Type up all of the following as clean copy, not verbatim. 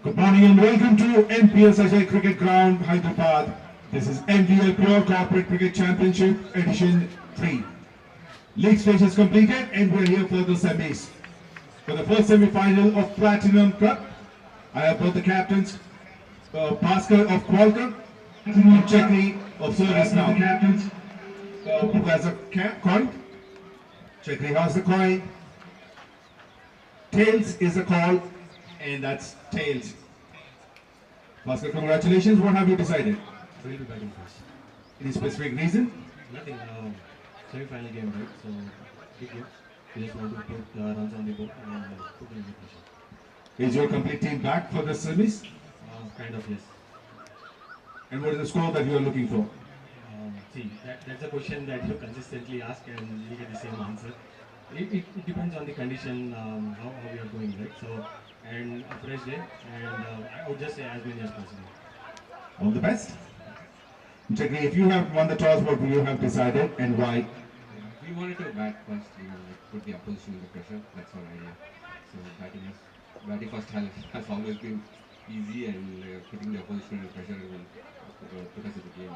Good morning and welcome to 𝗵𝗵𝗃𝗃 Cricket Ground, Hyderabad. This is MVL Pure Corporate Cricket Championship Edition 3. League stage is completed and we are here for the semis. For the first semi-final of Platinum Cup, I have both the captains, Bhaskar of QUALCOMM and 𝗃𝗃 of Service Now. Who has a coin? 𝗃𝗃 has the coin. Tails is a call, and that's tails. Bhaskar, congratulations. What have you decided? We'll be batting first. Any specific reason? Nothing. Semi-final game, right? So big game. We just want to put runs on the board and put them in the pressure. Is your complete team back for the semis? Kind of, yes. And what is the score that you are looking for? See, that's a question that you consistently ask and you get the same answer. It depends on the condition, how we are going, right? So, and a fresh day, and I would just say as many as possible. All the best. 𝗃𝗃, if you have won the toss, what would you have decided and why? We wanted to bat first, put the opposition under pressure. That's our idea. So batting first has always been easy, and putting the opposition under pressure will put us in the game.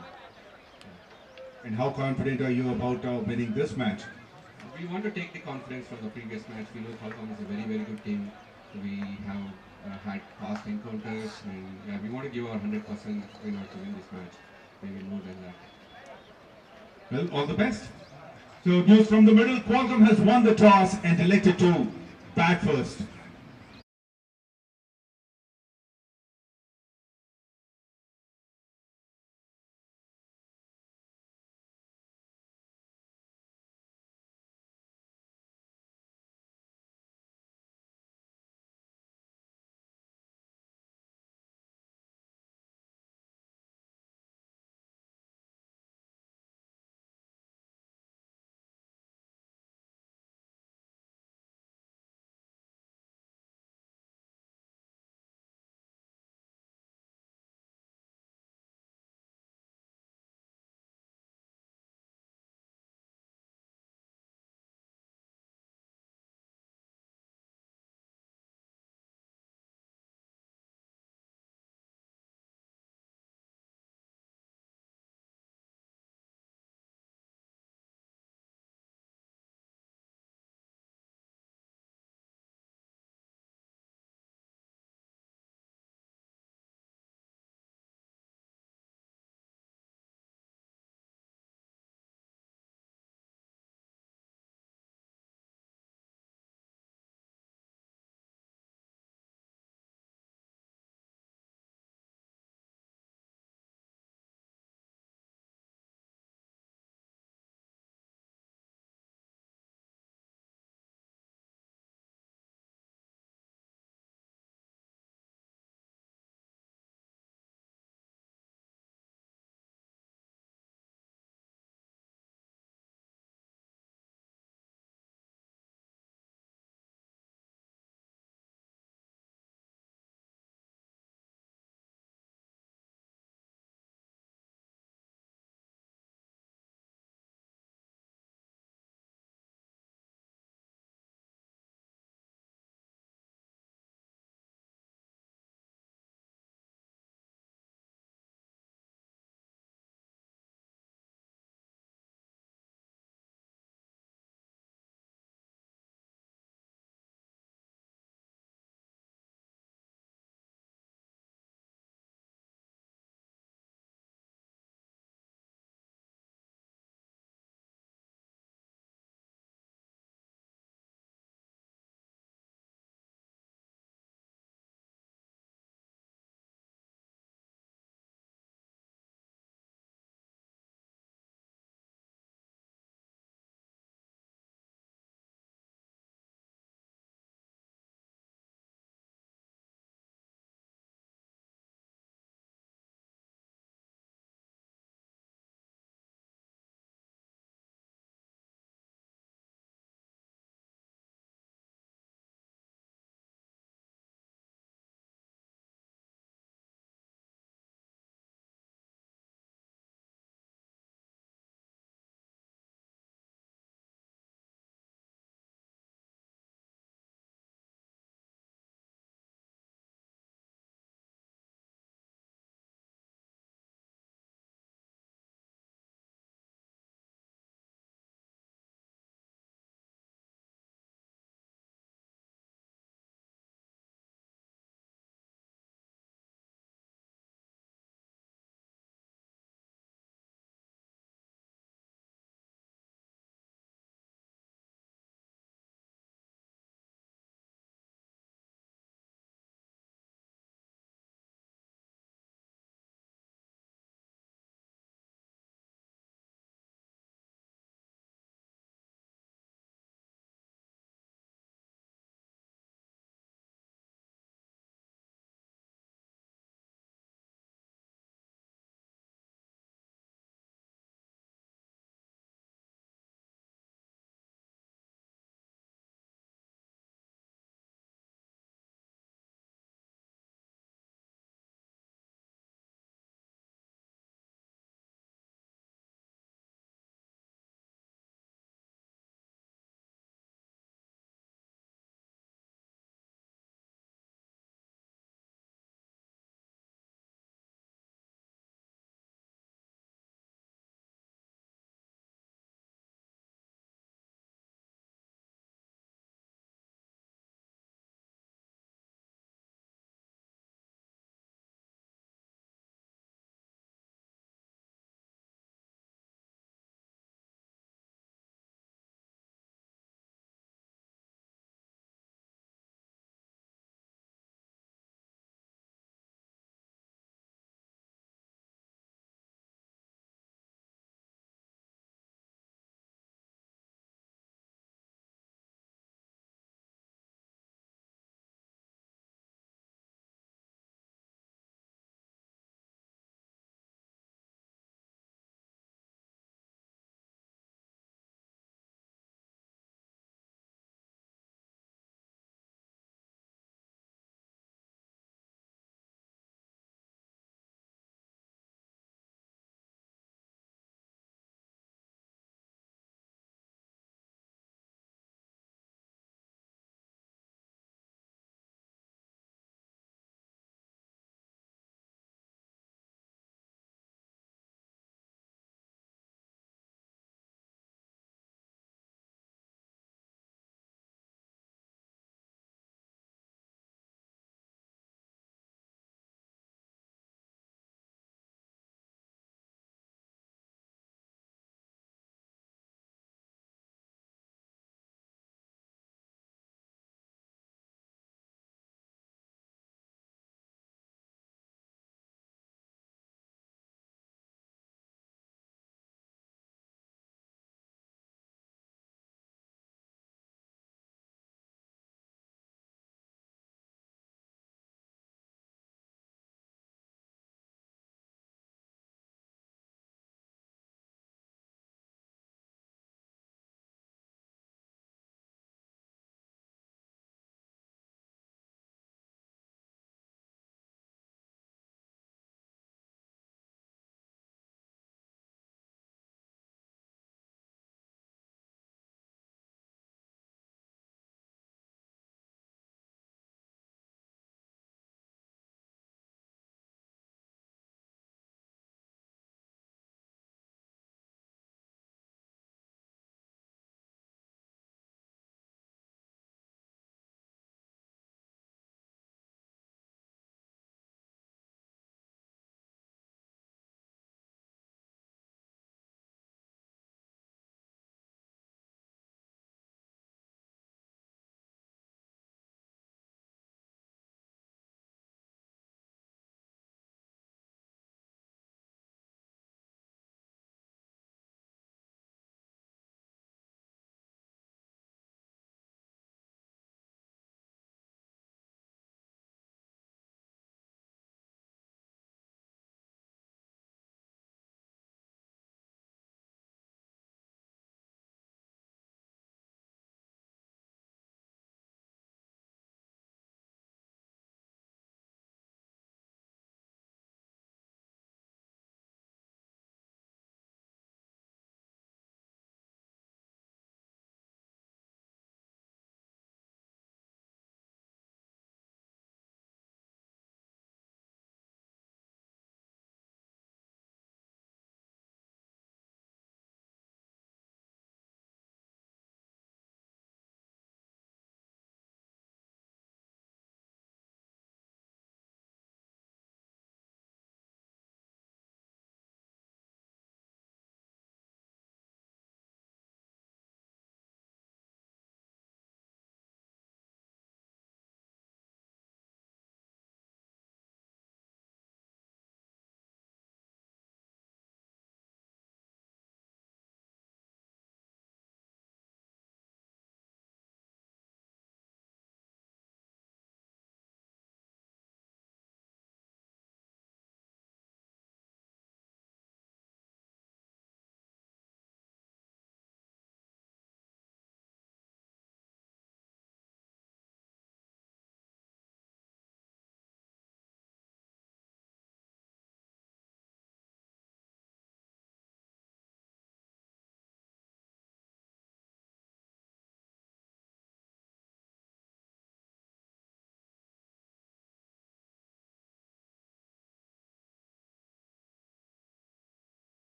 And how confident are you about winning this match? We want to take the confidence from the previous match. We know QUALCOMM is a very, very good team. We have had past encounters, and we want to give our 100% in order to win this match. Maybe more than that. Well, all the best. So news from the middle, QUALCOMM has won the toss and elected to bat first.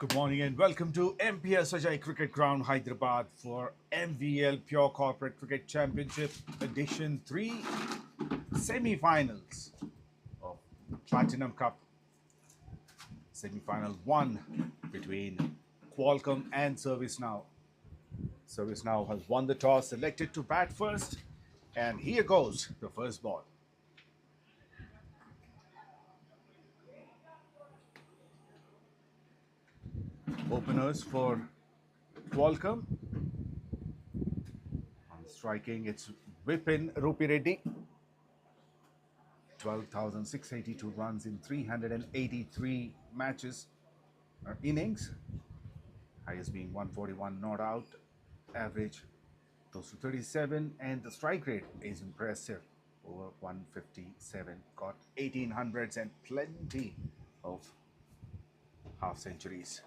Good morning and welcome to 𝗵𝗶𝗃𝗃 Cricket Ground, Hyderabad for MVL Pure Corporate Cricket Championship Edition 3 semi-finals of Platinum Cup. Semi-final 1 between Qualcomm and ServiceNow. ServiceNow has won the toss, selected to bat first, and here goes the first ball. Openers for Qualcomm. On striking, it's 𝗵𝗵𝗃𝗃 Reddy. 12,682 runs in 383 matches or innings. Highest being 141 not out. Average close to 37, and the strike rate is impressive, over 157. Got 1800s and plenty of half centuries.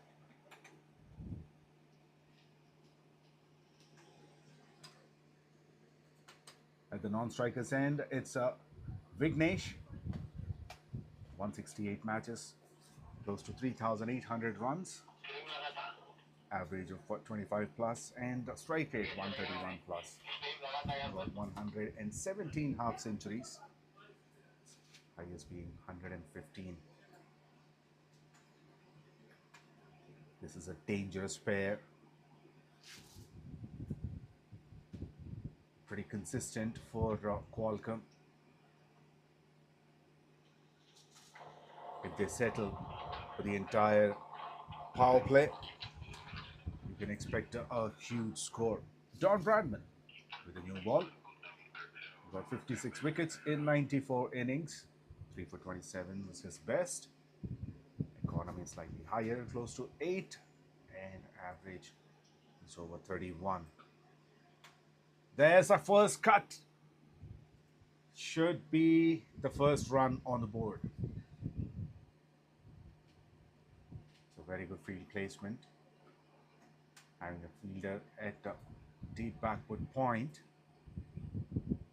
At the non-strikers end, it's Vignesh. 168 matches, close to 3,800 runs. Average of 25 plus, and the strike rate 131 plus. About 117 half centuries. Highest being 115. This is a dangerous pair. Pretty consistent for Qualcomm. If they settle for the entire power play, you can expect a huge score. Don Bradman with a new ball. Got 56 wickets in 94 innings. 3 for 27 was his best. Economy is slightly higher, close to 8, and average is over 31. There's a first cut. Should be the first run on the board. So very good field placement. Having a fielder at the deep backward point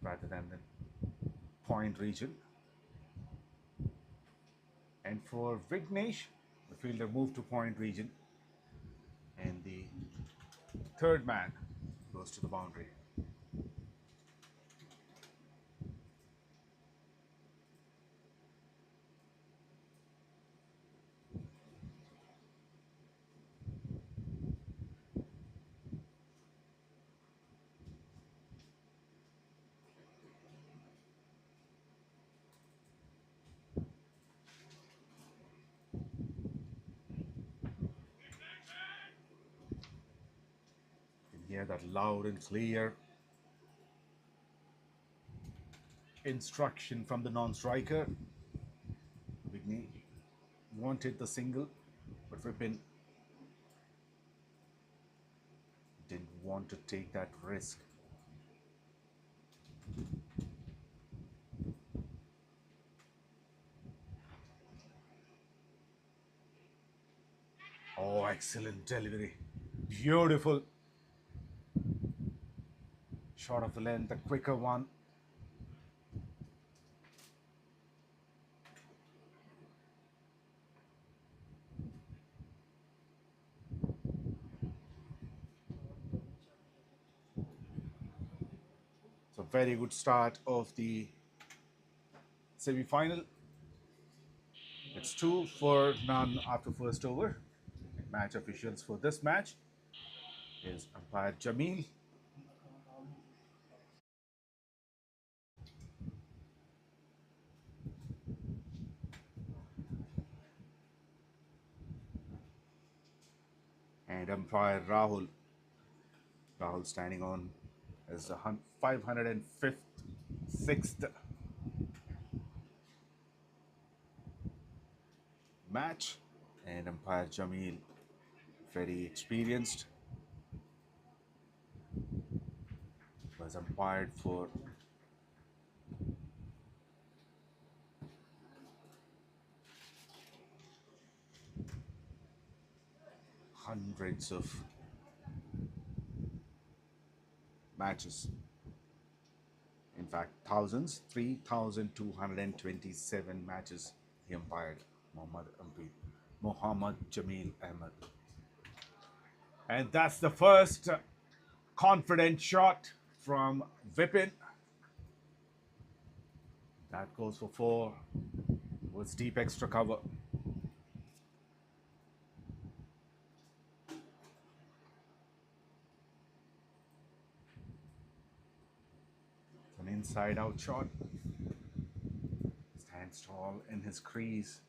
rather than the point region. And for Vignesh, the fielder moved to point region, and the third man goes to the boundary. Hear that loud and clear instruction from the non-striker. Vignesh wanted the single, but 𝗵𝗵 didn't want to take that risk. Oh, excellent delivery. Beautiful. Short of the length, the quicker one. So very good start of the semi-final. It's 2 for none after first over. Match officials for this match is umpire Jamil. And umpire Rahul. Rahul standing on as the 505th, 6th match. And umpire Jamil, very experienced, was umpired for hundreds of matches. In fact, thousands, 3,227 matches he umpired, Mohammad Ampi. Mohammad Jamil Ahmed. And that's the first confident shot from Vipin. That goes for 4 with deep extra cover. An inside out shot. Stands tall in his crease.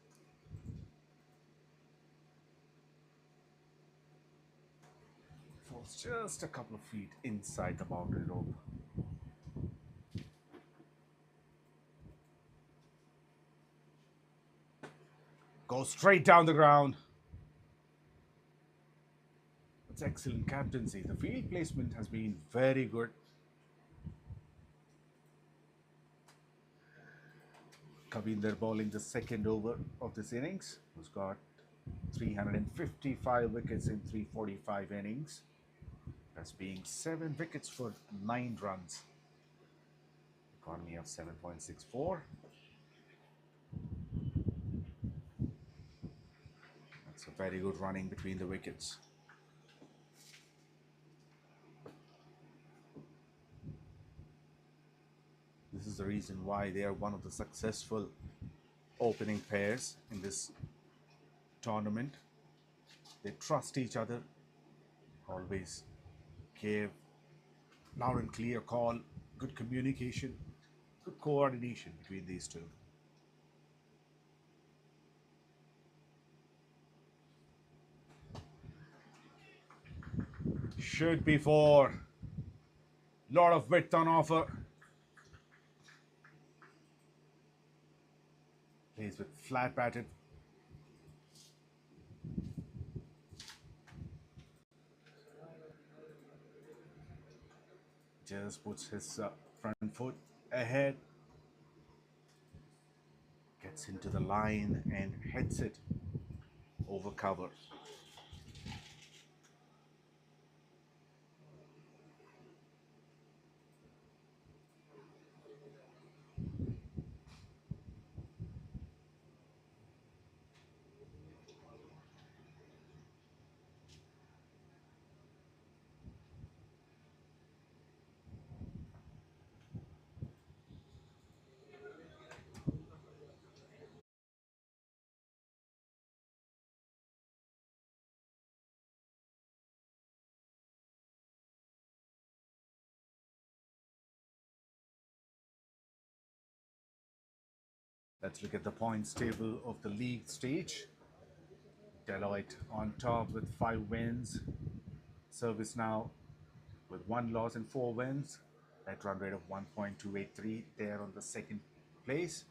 Falls just a couple of feet inside the boundary rope. Goes straight down the ground. It's excellent captaincy. The field placement has been very good. Kavinder bowling the second over of this innings, who's got 355 wickets in 345 innings. That's being 7 wickets for 9 runs. Economy of 7.64. That's a very good running between the wickets. This is the reason why they are one of the successful opening pairs in this tournament. They trust each other, always give loud and clear call, good communication, good coordination between these two. Should be 4. Lot of width on offer. Plays with flat batted. Just puts his front foot ahead. Gets into the line and heads it over cover. Let's look at the points table of the league stage. Deloitte on top with 5 wins. Service now with 1 loss and 4 wins. Net run rate of 1.283. There on the second place.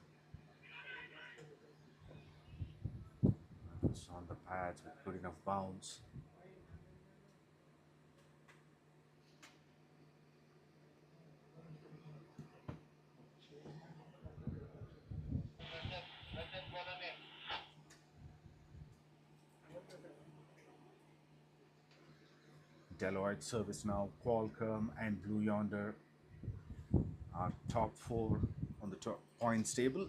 It's on the pads with good enough bounce. Deloitte, Service Now, Qualcomm and Blue Yonder are top 4 on the top points table,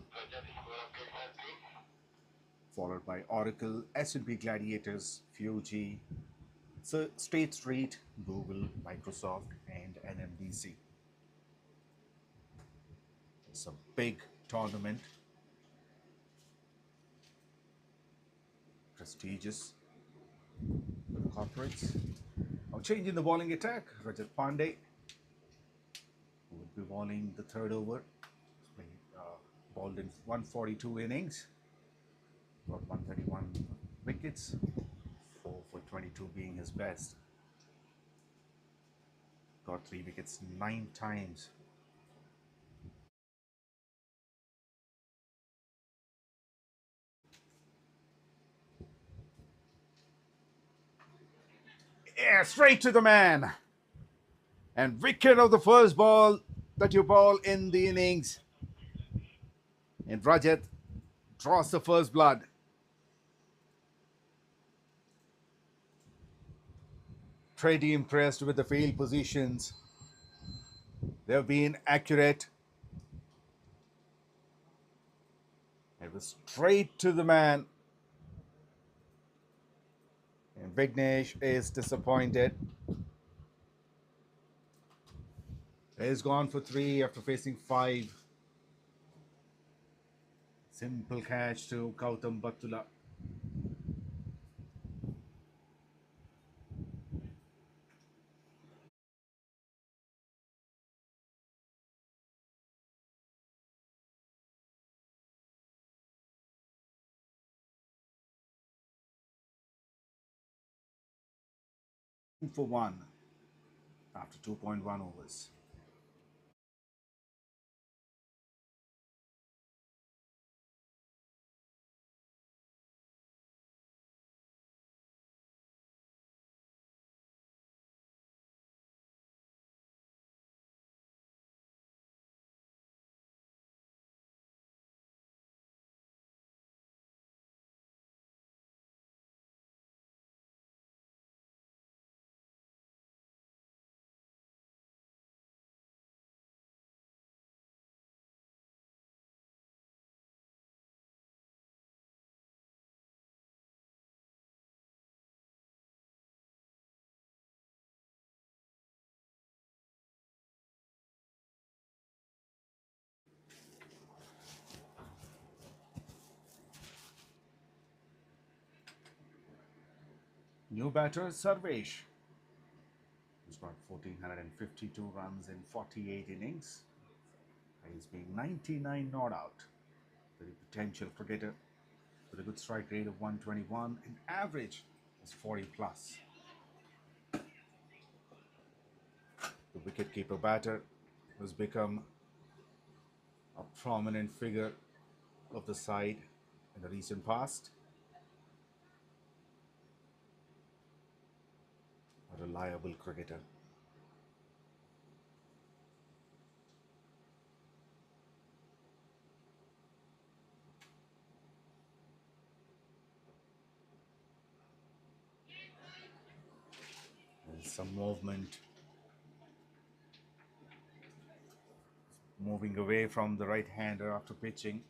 followed by Oracle, S&P Gladiators, Fuji, State Street, Google, Microsoft and NMDC. It's a big tournament, prestigious for the corporates. Now changing the bowling attack, Rajat Pandey, who will be bowling the third over. Bowled in 142 innings, got 131 wickets, 4 for 22 being his best. Got 3 wickets 9 times. Yeah, straight to the man. And wicket of the first ball that you bowl in the innings. And Rajat draws the first blood. Pretty impressed with the field positions. They've been accurate. It was straight to the man. And Vignesh is disappointed. He's gone for 3 after facing 5. Simple catch to 𝗀𝗶𝗃𝗃. For 1 after 2.1 overs. New batter 𝗬𝗏, who's got 1,452 runs in 48 innings. He's been 99 not out. Very potential cricketer with a good strike rate of 121 and average is 40 plus. The wicket-keeper batter has become a prominent figure of the side in the recent past. A reliable cricketer. There's some movement. Moving away from the right-hander after pitching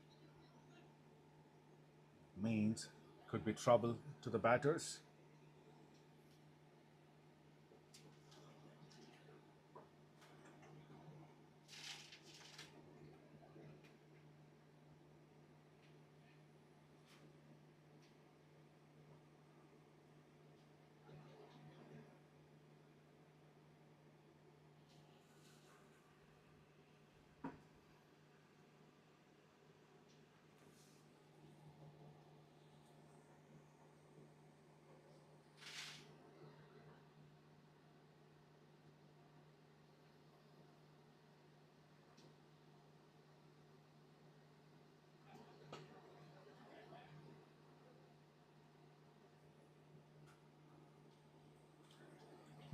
means could be trouble to the batters.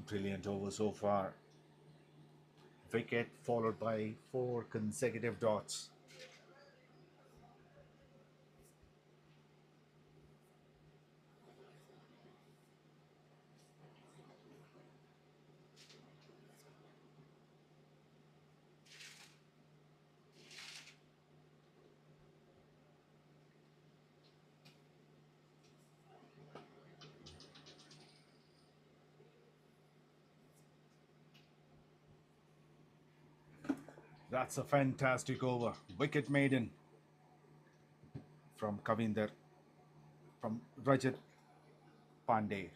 Brilliant over so far. Wicket followed by 4 consecutive dots. That's a fantastic over. Wicket maiden from Kavinder, from Rajat Pandey.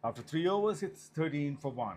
After 3 overs, it's 13 for 1.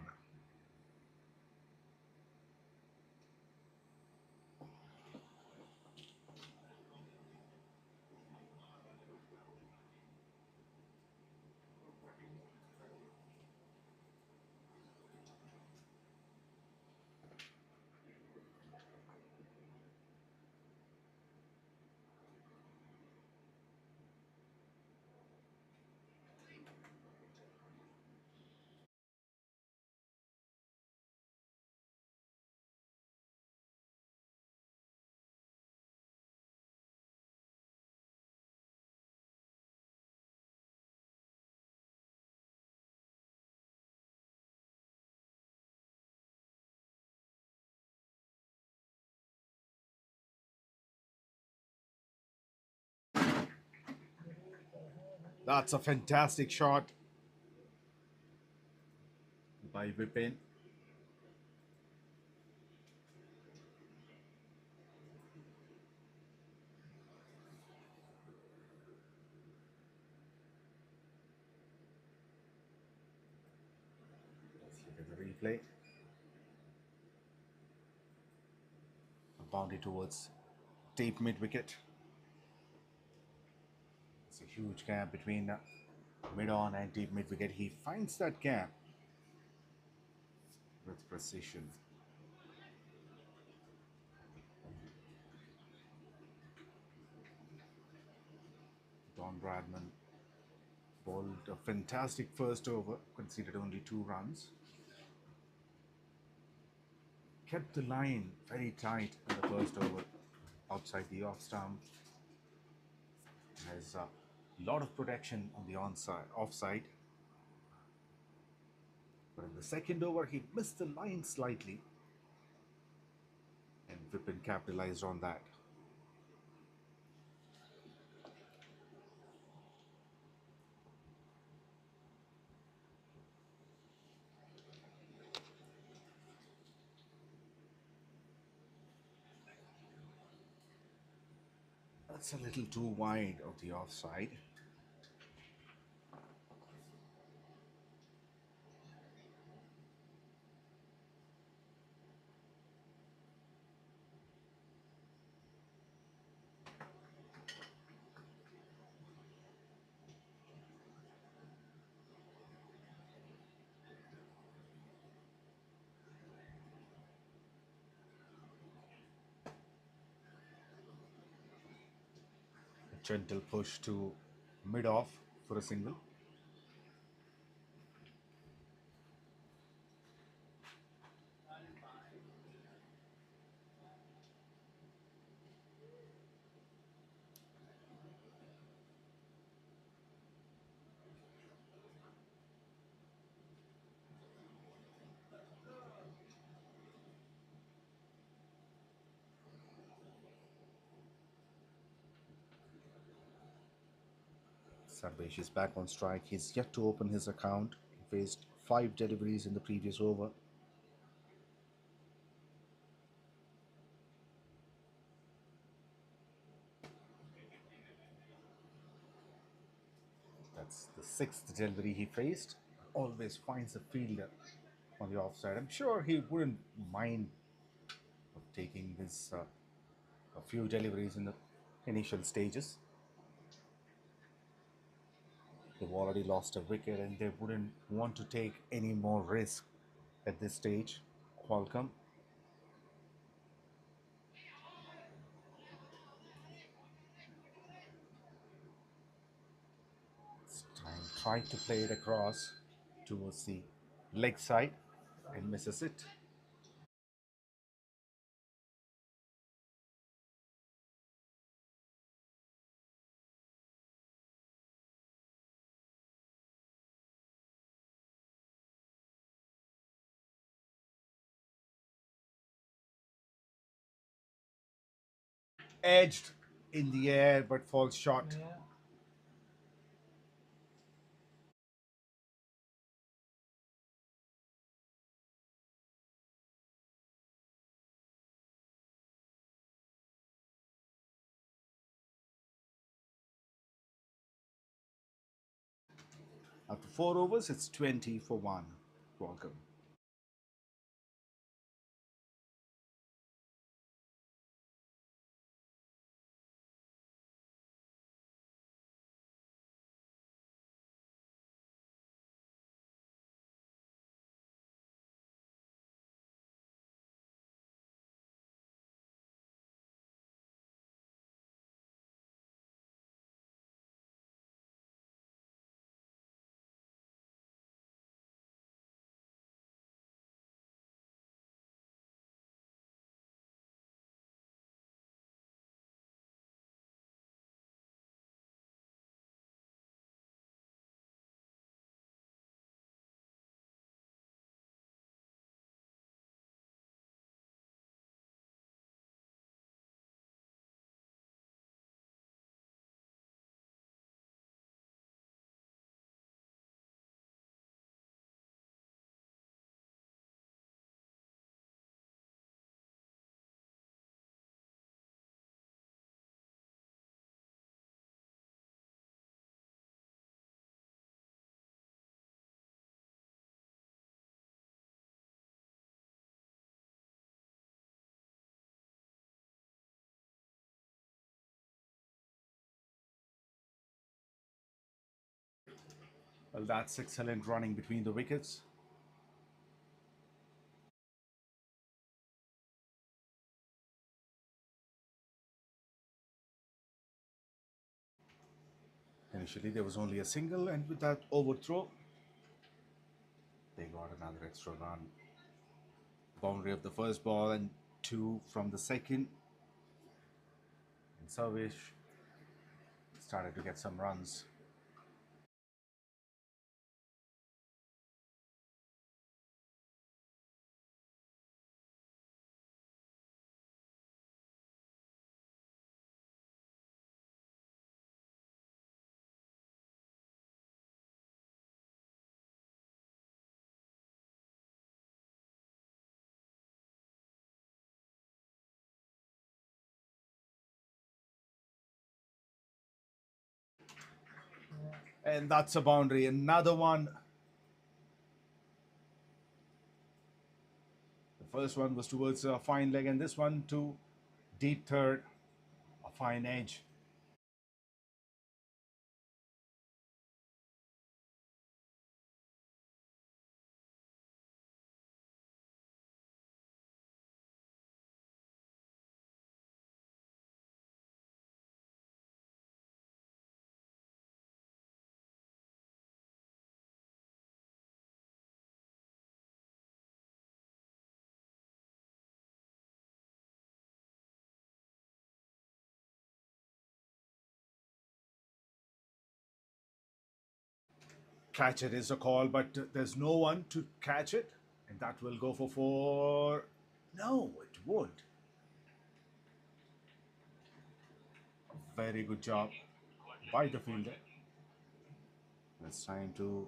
That's a fantastic shot by Vipin. Let's look at the replay. A boundary towards deep mid wicket. It's a huge gap between mid on and deep mid wicket. He finds that gap with precision. Don Bradman bowled a fantastic first over, conceded only 2 runs. Kept the line very tight in the first over, outside the off stump. Has a lot of protection on the offside. But in the second over, he missed the line slightly, and Vipin capitalized on that. That's a little too wide of the offside. A gentle push to mid off for a single. Sarvesh is back on strike. He's yet to open his account. He faced 5 deliveries in the previous over. That's the 6th delivery he faced. Always finds a fielder on the offside. I'm sure he wouldn't mind of taking this a few deliveries in the initial stages. They've already lost a wicket and they wouldn't want to take any more risk at this stage. QUALCOMM. This time tried to play it across towards the leg side and misses it. Edged in the air but falls short. After 4 overs, it's 20 for 1. QUALCOMM. Well, that's excellent running between the wickets. Initially, there was only a single, and with that overthrow, they got another extra run. Boundary of the first ball and 2 from the second. And 𝗬𝗏 started to get some runs. And that's a boundary. Another one. The first one was towards a fine leg, and this one to deep third, a fine edge. Catch it is a call, but there's no one to catch it, and that will go for 4. No, it won't. A very good job by the fielder. It's time to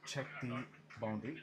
check the boundary.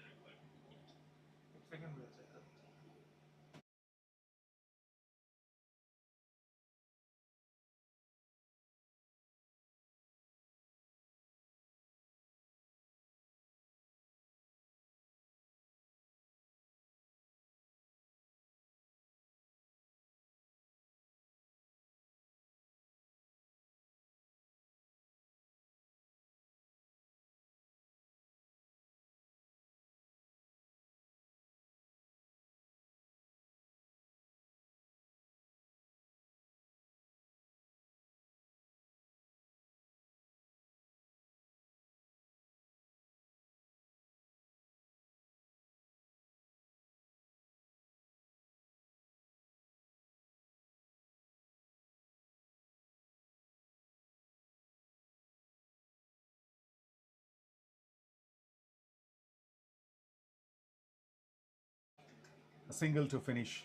A single to finish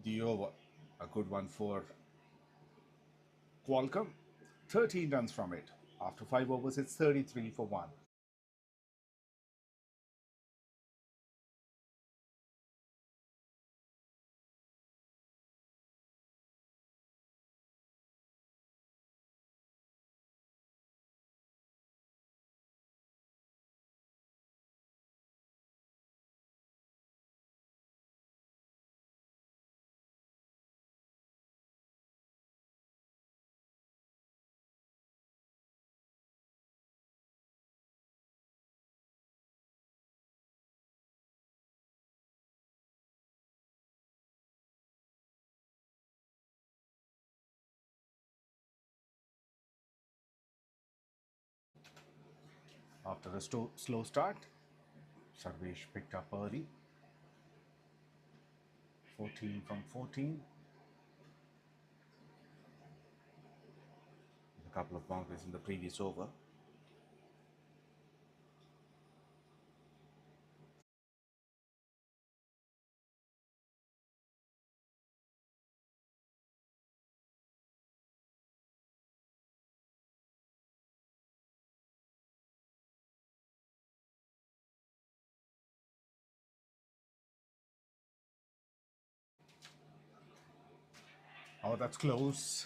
the over. A good one for QUALCOMM. 13 runs from it. After 5 overs, it's 33 for 1. After a slow start, 𝗬𝗏 picked up early. 14 from 14. A couple of boundaries in the previous over. Oh, that's close.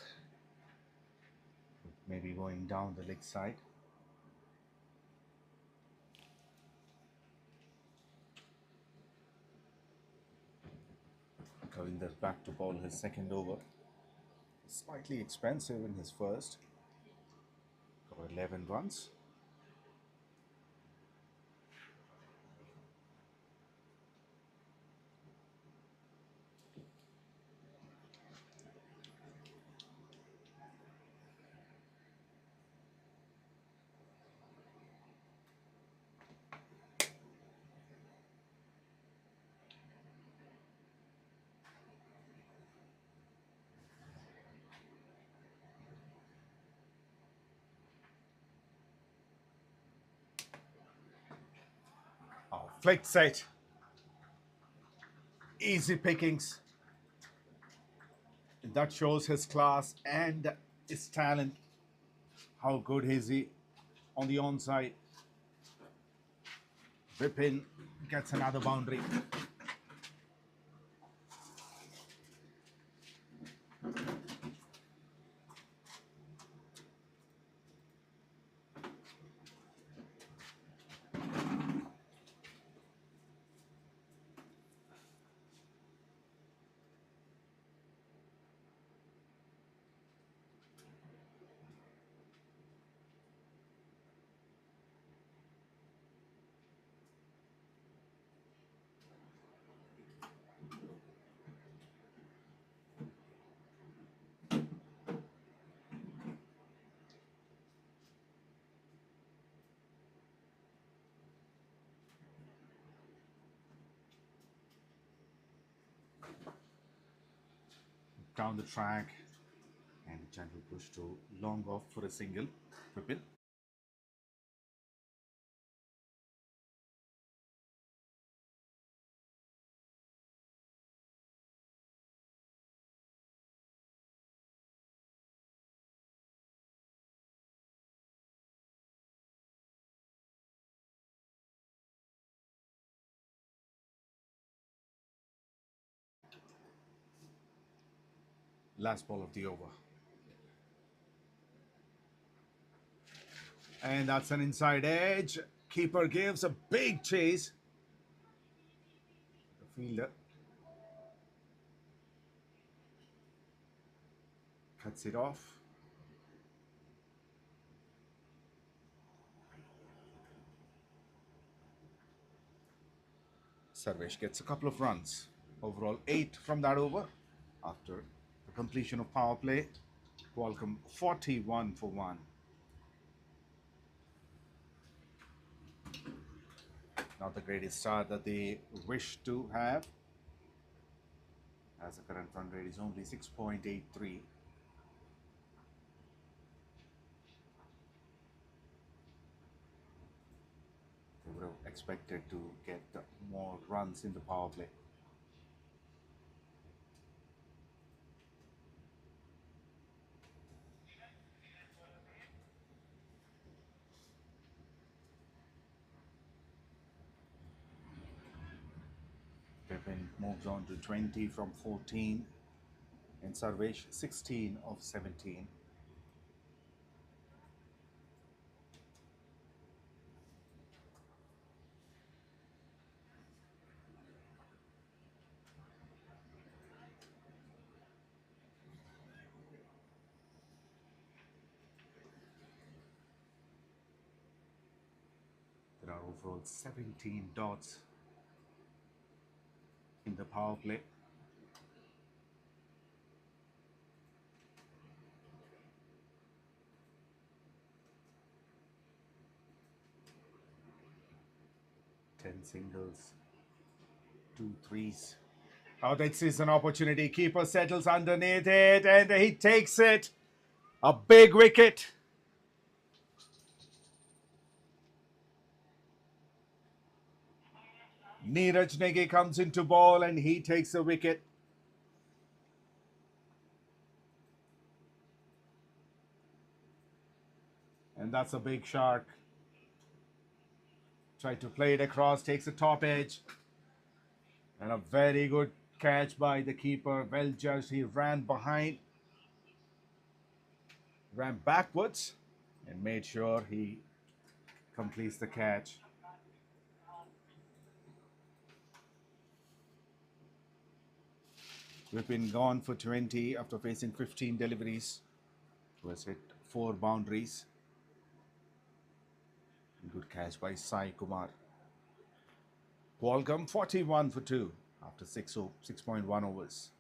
Maybe going down the leg side. Ковиндер back to bowl his second over. Slightly expensive in his first. for 11 runs. Oh, flick set. Easy pickings. That shows his class and his talent. How good is he on the onside? Vipin gets another boundary. Down the track and gentle push to long off for a single. Vipin. Last ball of the over. And that's an inside edge. Keeper gives a big chase. The fielder cuts it off. 𝗬𝗏 gets a couple of runs. Overall 8 from that over after the completion of power play. QUALCOMM 41 for 1. Not the greatest start that they wish to have, as the current run rate is only 6.83. They would have expected to get more runs in the power play. Vipin moves on to 20 from 14, and 𝗬𝗏 16 of 17. There are overall 17 dots in the power play. Ten singles, 2 threes. Oh, this is an opportunity. Keeper settles underneath it and he takes it. A big wicket. 𝗍𝗃𝗃 comes into ball and he takes a wicket. And that's a big shark. Tried to play it across, takes the top edge. And a very good catch by the keeper. Well judged. He ran behind, ran backwards, and made sure he completes the catch. We've been gone for 20 after facing 15 deliveries. He has hit 4 boundaries. Good catch by 𝘃𝗃𝗃𝗃. QUALCOMM 41 for 2 after 6.1 overs.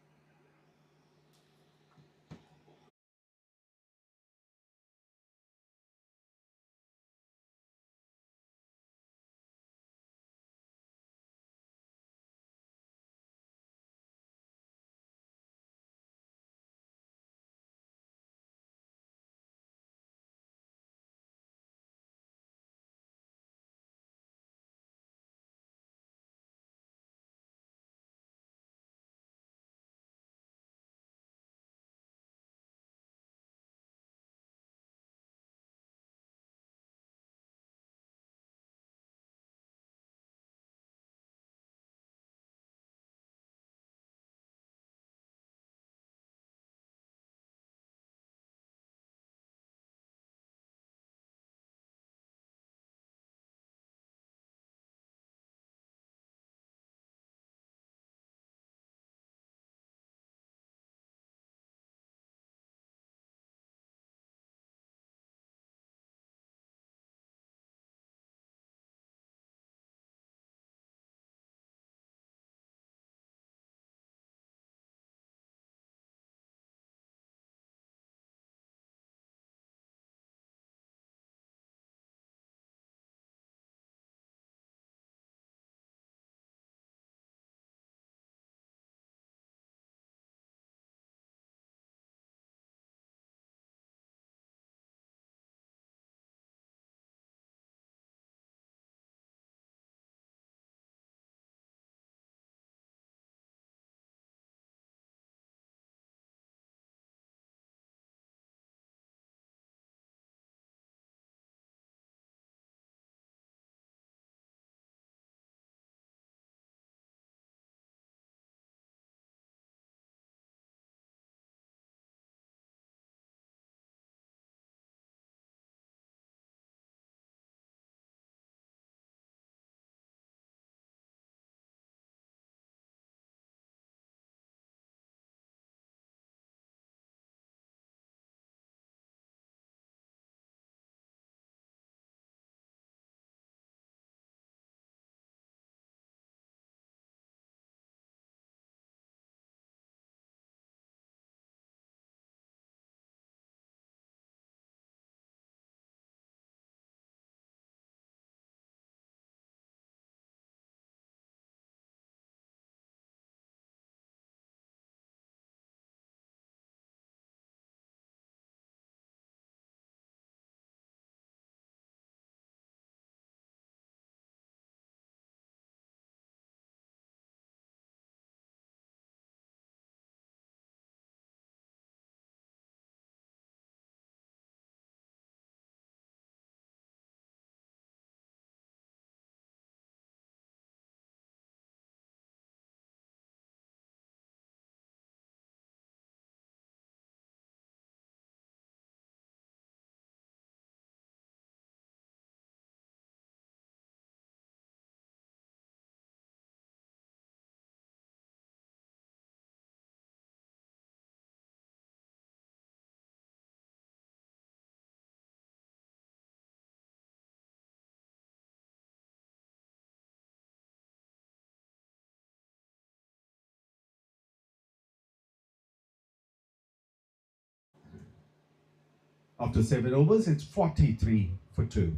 After 7 overs, it's 43 for 2.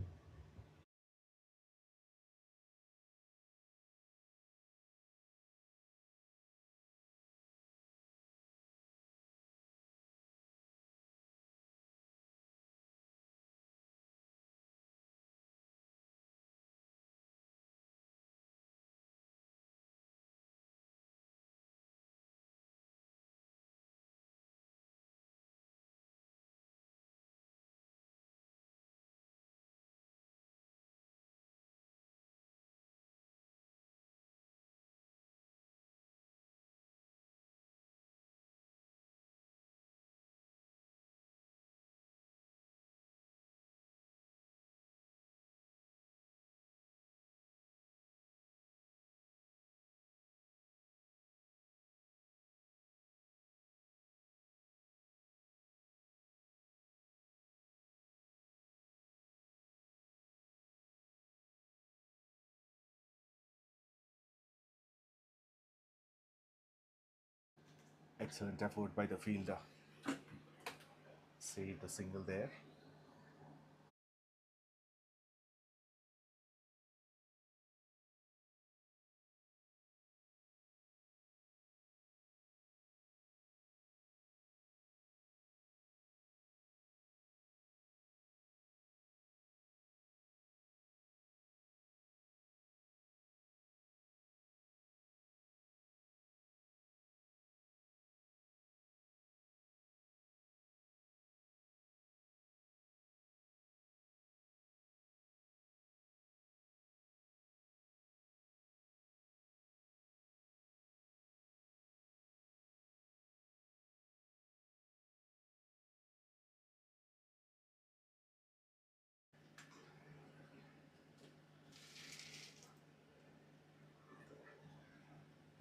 Excellent effort by the fielder. Saved the single there.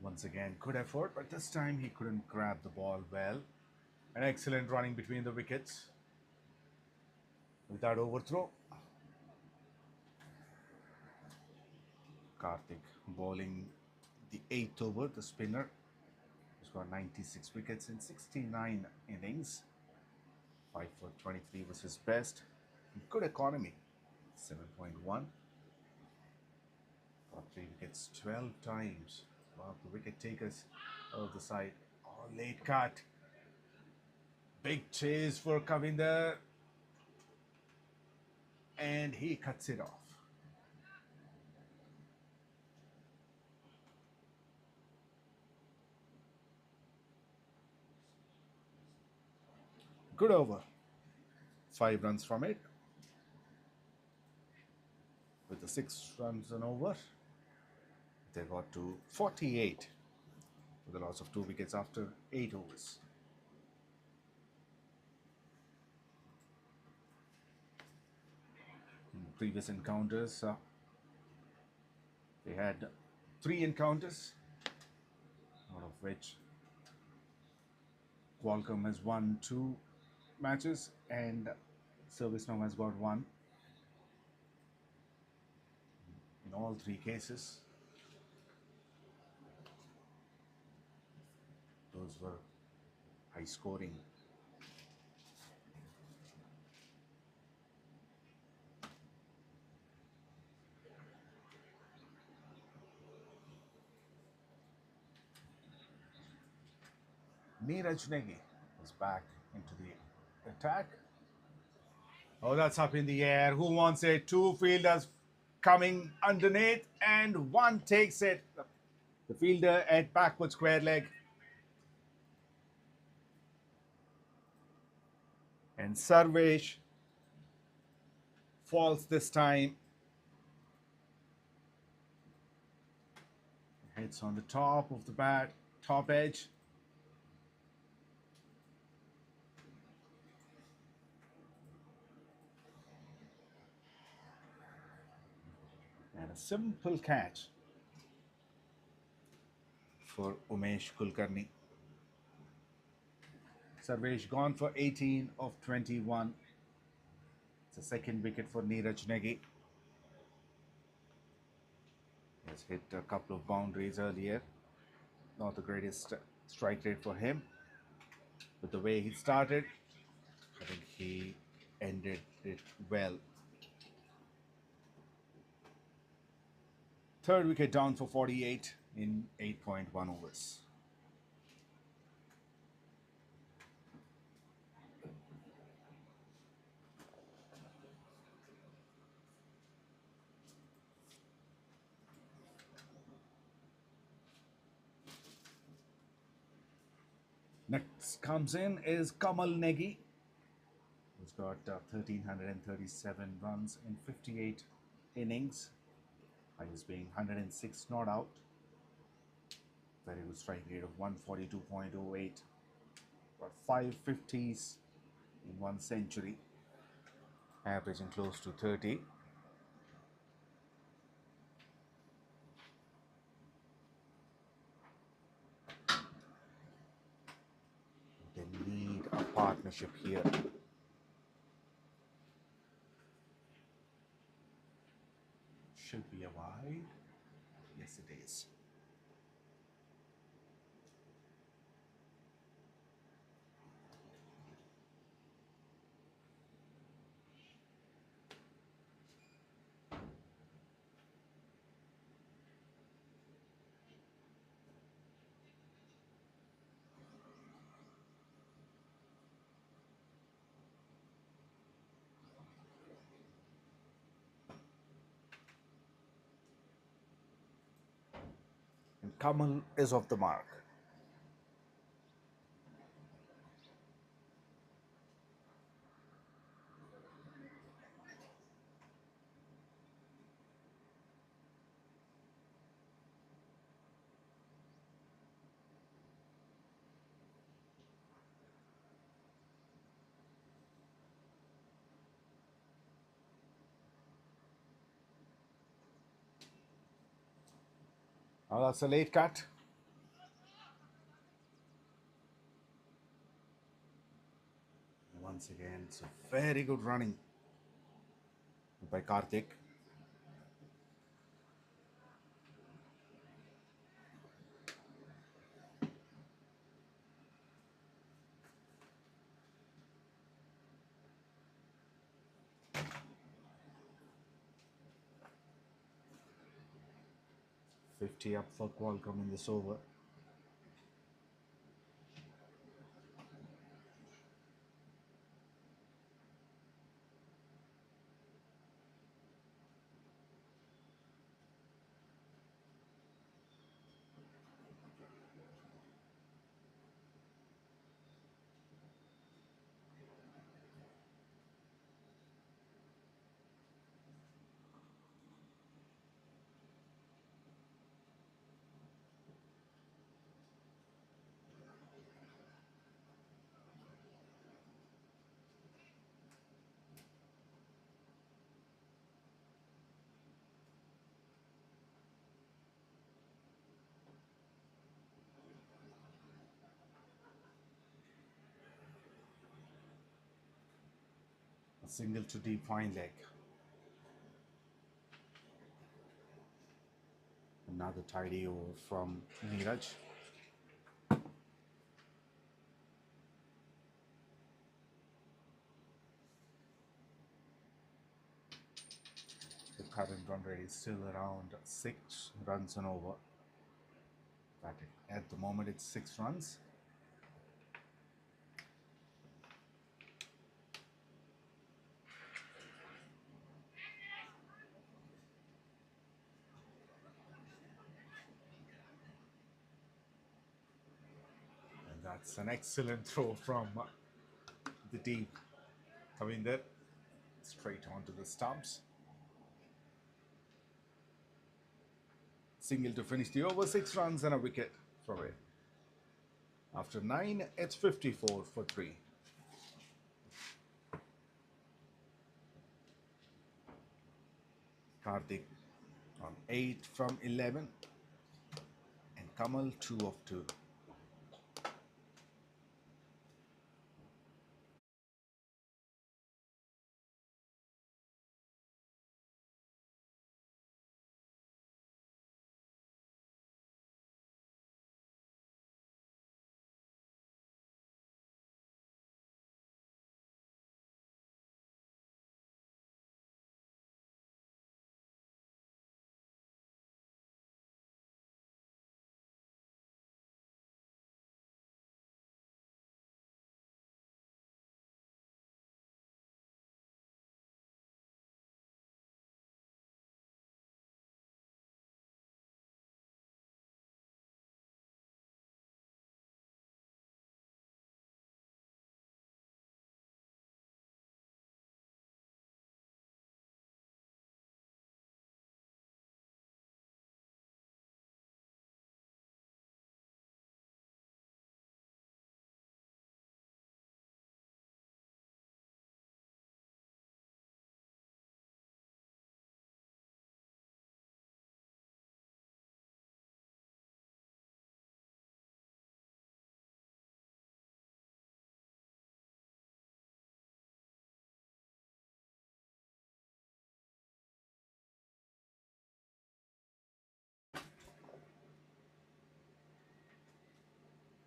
Once again, good effort, but this time he couldn't grab the ball well. An excellent running between the wickets. Without overthrow. Karthik bowling the 8th over, the spinner. He's got 96 wickets in 69 innings. 5 for 23 was his best. Good economy, 7.1. Got 3 wickets 12 times. One of the wicket takers of the side. Oh, late cut. Big chase for 𝗀𝗶𝗃𝗃. And he cuts it off. Good over. 5 runs from it. With the 6 runs and over, they got to 48 with a loss of 2 wickets after 8 overs. In previous encounters, they had 3 encounters, out of which QUALCOMM has won 2 matches and 𝗬𝗏 has got 1. In all 3 cases, those were high scoring. 𝗙𝗃𝗃𝗃 is back into the attack. Oh, that's up in the air. Who wants it? 2 fielders coming underneath and 1 takes it. The fielder at backward square leg. And 𝗬𝗏 falls this time. Hits on the top of the bat, top edge. And a simple catch for Umesh Kulkarni. 𝗬𝗏 gone for 18 of 21. It's a second wicket for 𝗙𝗃𝗃𝗃. He has hit a couple of boundaries earlier. Not the greatest strike rate for him. But the way he started, I think he ended it well. Third wicket down for 48 in 8.1 overs. Next comes in is Kamal Negi, who's got 1,337 runs in 58 innings. Highest being 106 not out. Very good strike rate of 142.08. Got 5 50s in 1 century. Averaging close to 30. They need a partnership here. Should be a wide. Yes, it is. And 𝗃𝗏 is off the mark. Oh, that's a late cut. Once again, it's a very good running by Karthik. $50 up for Qualcomm in this over. A single to deep fine leg. Another tidy over from Neeraj. The current run rate is still around 6 runs and over. But at the moment it's 6 runs. And that's an excellent throw from the deep. 𝗃𝗏𝗃𝗃 straight onto the stumps. Single to finish the over, 6 runs and a wicket from it. After 9, it's 54 for 3. Karthik on 8 from 11 and Kamal 2 of 2.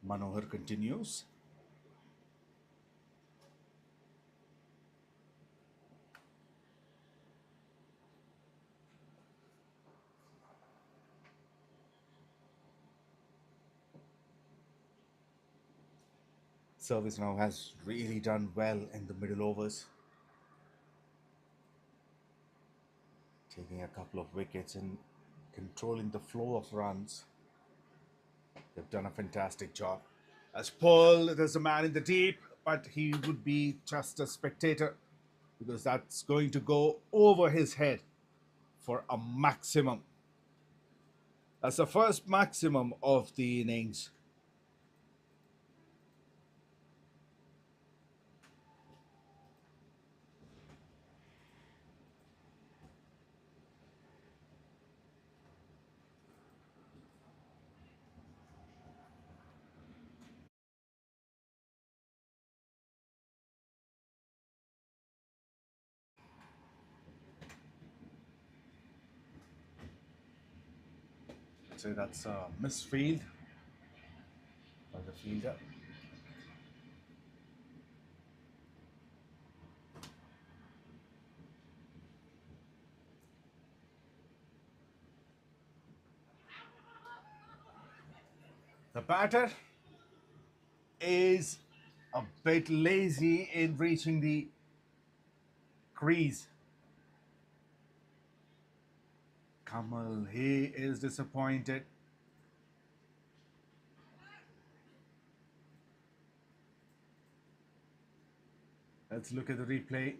Manohar continues. Service now has really done well in the middle overs, taking a couple of wickets and controlling the flow of runs have done a fantastic job. As Paul, there's a man in the deep, but he would be just a spectator because that's going to go over his head for a maximum. That's the first maximum of the innings. So that's a misfield by the fielder. The batter is a bit lazy in reaching the crease. Kamal, he is disappointed. Let's look at the replay.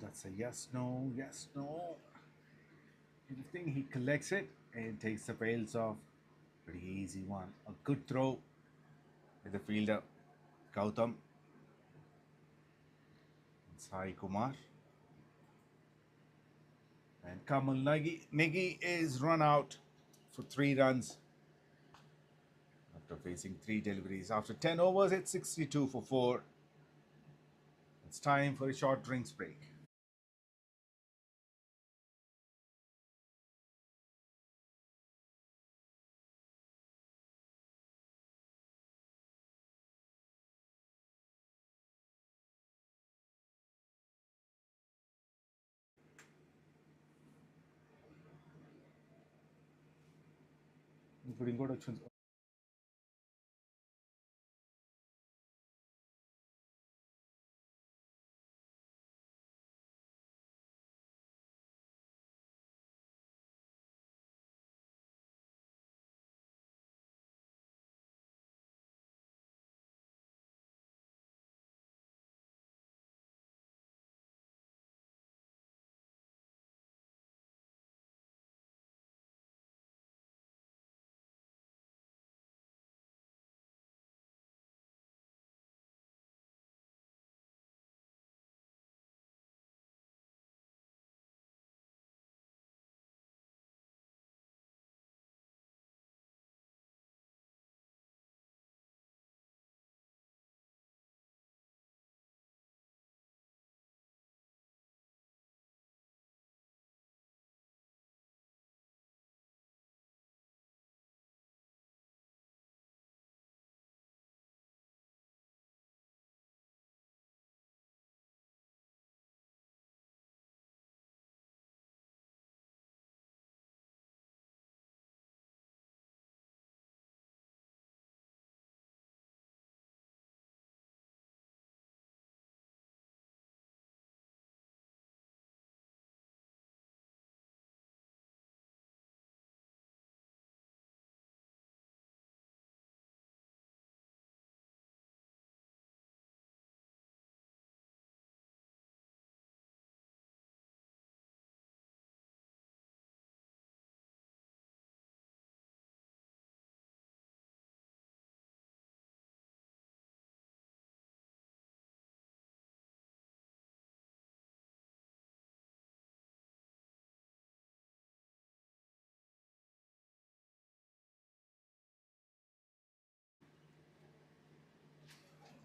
That's a yes, no, yes, no. I think he collects it and takes the bails off. Pretty easy one. A good throw with the fielder, Gautam. Sai Kumar. And Kamal Negi is run out for 3 runs after facing 3 deliveries. After 10 overs, it's 62 for 4. It's time for a short drinks break.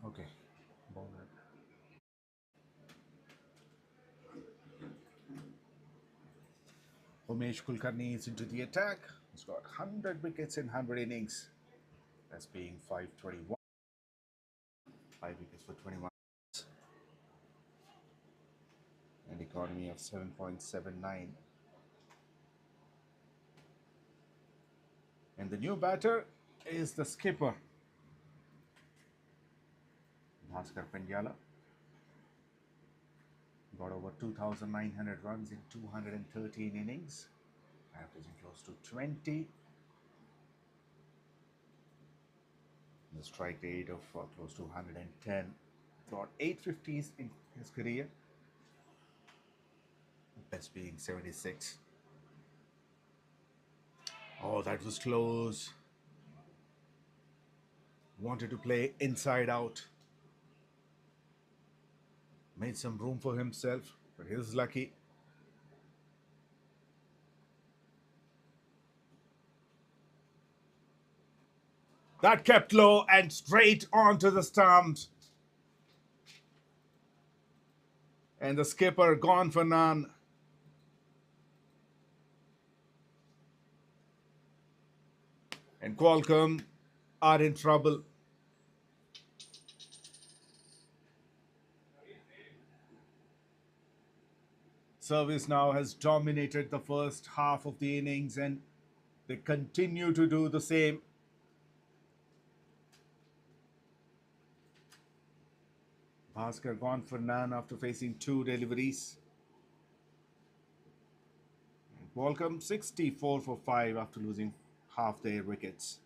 Okay. Umesh Kulkarni is into the attack. He's got 100 wickets in 100 innings. That's being 521. 5 wickets for 21. An economy of 7.79. And the new batter is the skipper, Bhaskar Pandyala. Got over 2,900 runs in 213 innings, averaging close to 20. The strike rate of close to 110. Got 850s in his career, best being 76. Oh, that was close. Wanted to play inside out. Made some room for himself, but he was lucky. That kept low and straight onto the stumps. And the skipper gone for none. And QUALCOMM are in trouble. Service now has dominated the first half of the innings and they continue to do the same. Bhaskar gone for none after facing 2 deliveries. QUALCOMM 64 for 5 after losing half their wickets.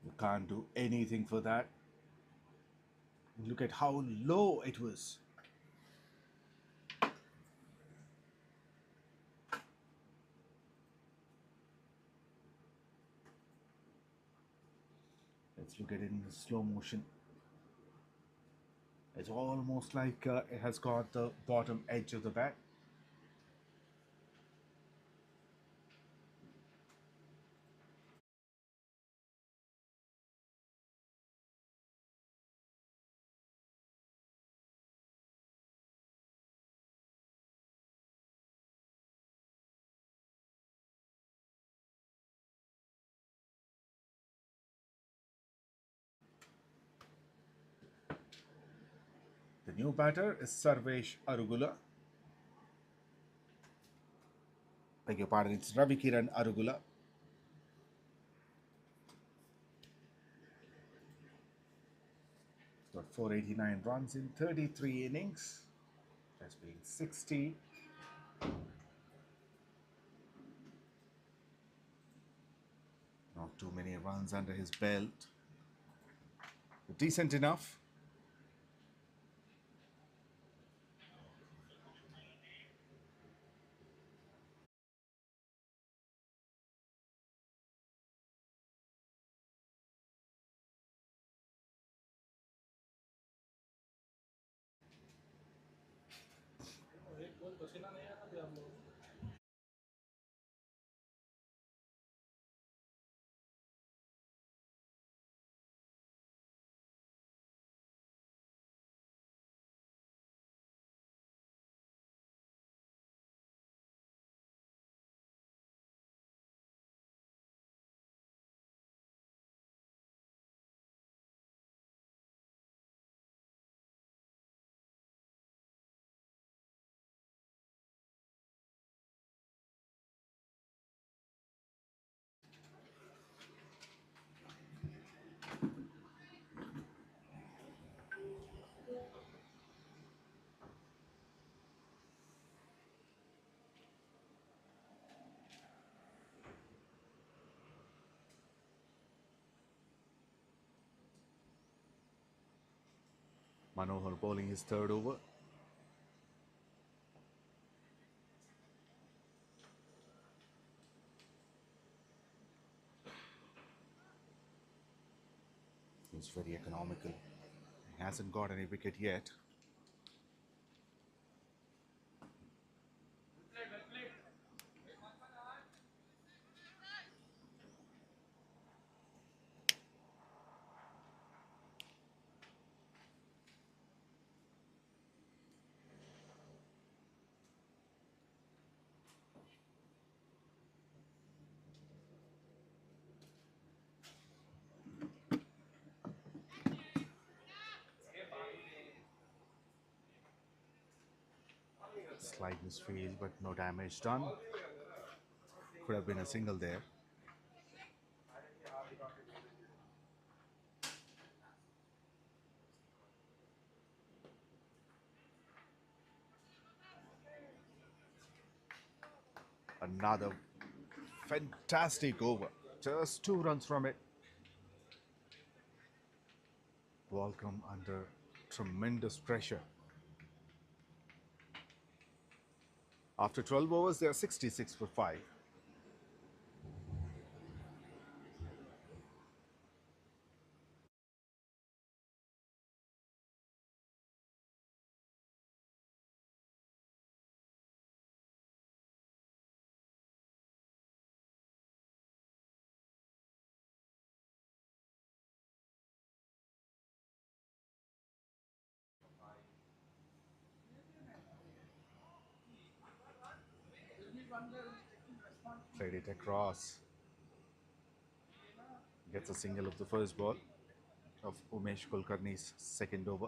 You can't do anything for that. Look at how low it was. Let's look at it in slow motion. It's almost like it has got the bottom edge of the bat. The new batter is 𝗃𝗏𝗃𝗏. Beg your pardon, it's 𝗃𝗏𝗃𝗏. Got 489 runs in 33 innings. That's being 60. Not too many runs under his belt. But decent enough. Manohar bowling his 3rd over. He's very economical. He hasn't got any wicket yet. Slight misfield, but no damage done. Could have been a single there. Another fantastic over. Just 2 runs from it. QUALCOMM under tremendous pressure. After 12 overs, they are 66 for 5. Played it across. Gets a single of the first ball of 𝗬𝗫𝗃𝗀𝗃's second over.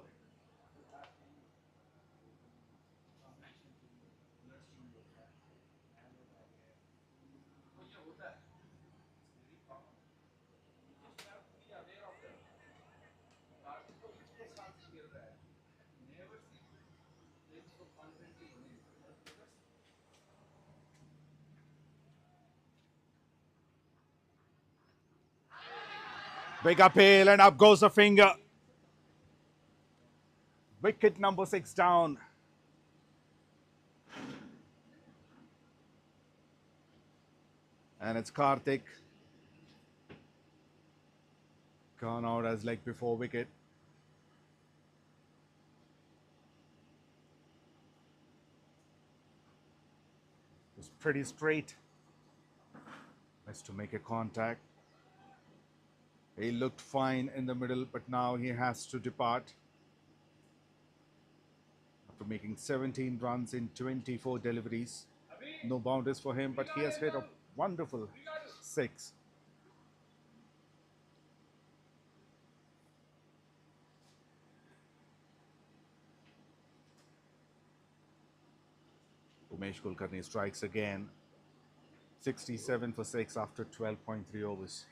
Big appeal and up goes the finger. Wicket number 6 down. And it's Karthik. Gone out as leg before wicket. It was pretty straight. Has to make a contact. He looked fine in the middle, but now he has to depart. After making 17 runs in 24 deliveries. No boundaries for him, but he has hit a wonderful 6. 𝗬𝗫𝗃𝗃 strikes again. 67 for 6 after 12.3 overs.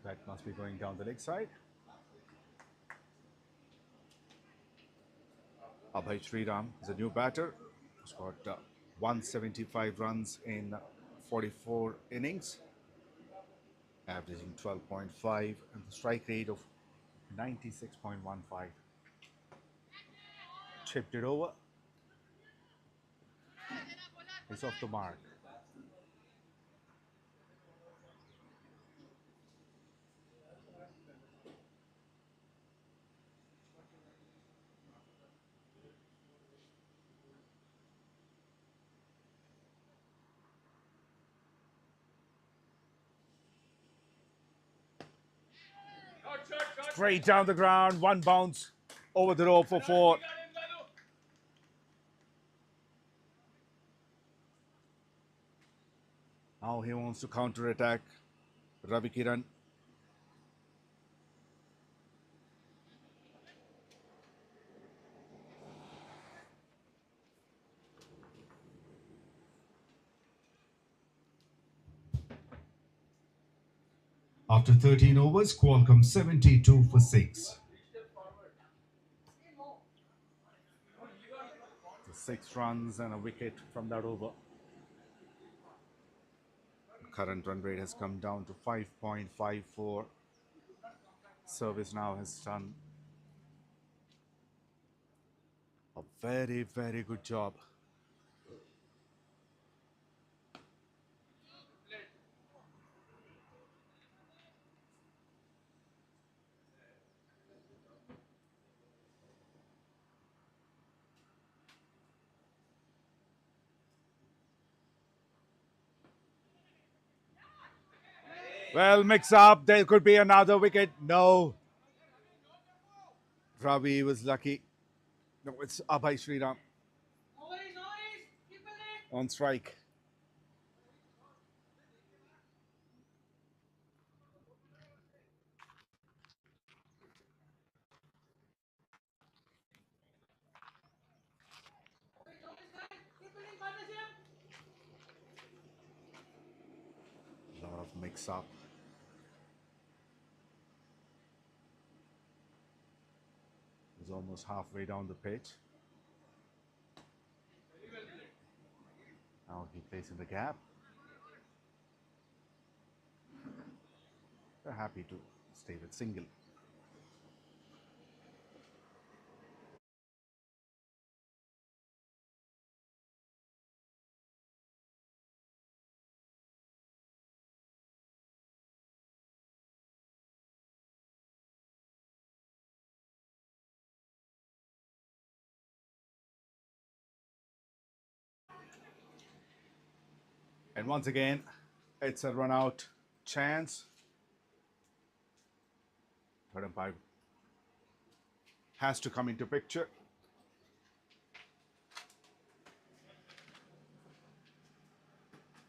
That must be going down the leg side. Abhay Sriram is a new batter. He's got 175 runs in 44 innings, averaging 12.5 and the strike rate of 96.15. Chipped it over. It's off the mark. Straight down the ground, 1 bounce over the rope for 4. Now he wants to counter-attack Ravi Kiran. After 13 overs, QUALCOMM 72 for 6. 6 runs and a wicket from that over. The current run rate has come down to 5.54. Service now has done a Very, very good job. Well, mix up. There could be another wicket. No. Ravi was lucky. No, it's Abhay Sriram on strike. A lot of mix up. He's almost halfway down the pitch. Now he plays in the gap. They're happy to stay with single. And once again, it's a run out chance. Third umpire has to come into picture.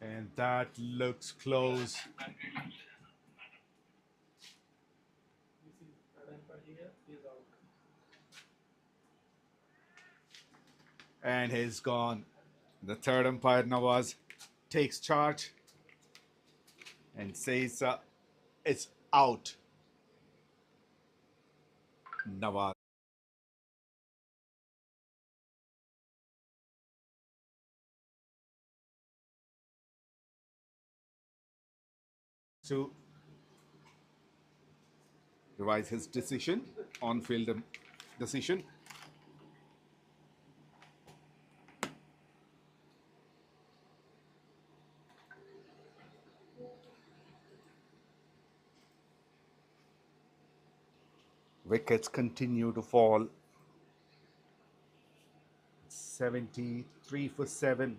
And that looks close. And he's gone. The third umpire, Nawaz, takes charge and says it's out. Nawaz. To revise his decision, on-field decision. Wickets continue to fall. 73 for 7.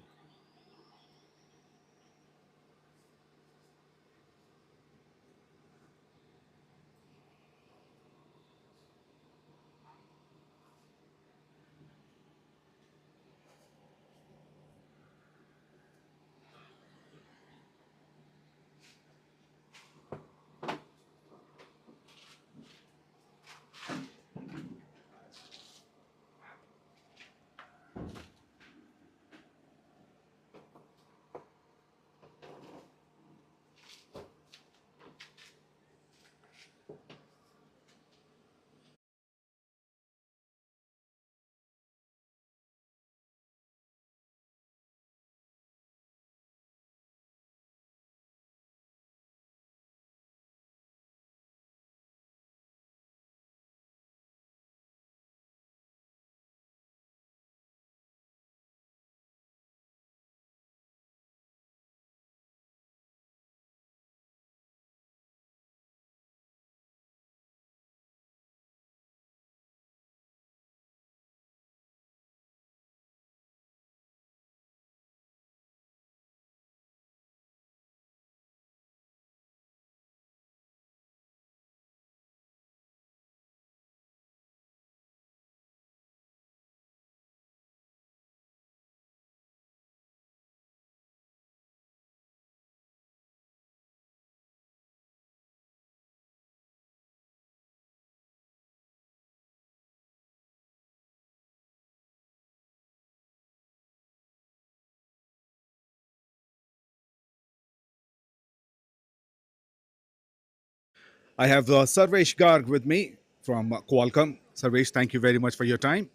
I have 𝗃𝗃 Garg with me from Qualcomm. Sarvesh, thank you very much for your time.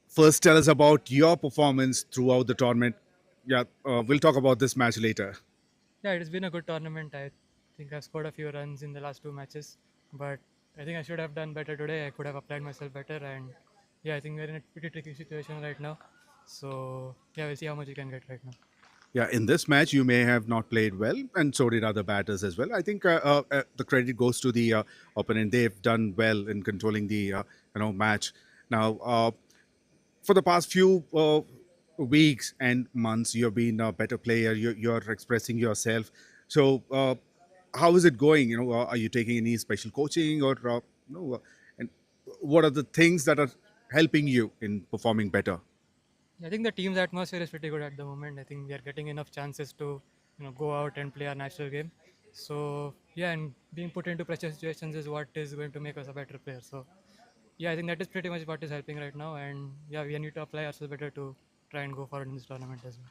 First, tell us about your performance throughout the tournament. Yeah, we'll talk about this match later. Yeah, it's been a good tournament. I think I've scored a few runs in the last two matches, but I think I should have done better today. I could have applied myself better, and yeah, I think we're in a pretty tricky situation right now. So yeah, we'll see how much we can get right now. Yeah, in this match, you may have not played well, and so did other batters as well. I think the credit goes to the opponent. They've done well in controlling the match. Now, for the past few weeks and months, you've been a better player. You're expressing yourself. So, how is it going? Are you taking any special coaching, or and what are the things that are helping you in performing better? I think the team's atmosphere is pretty good at the moment. I think we are getting enough chances to, go out and play our natural game. So yeah, and being put into pressure situations is what is going to make us a better player. So yeah, I think that is pretty much what is helping right now. And yeah, we need to apply ourselves better to try and go forward in this tournament as well.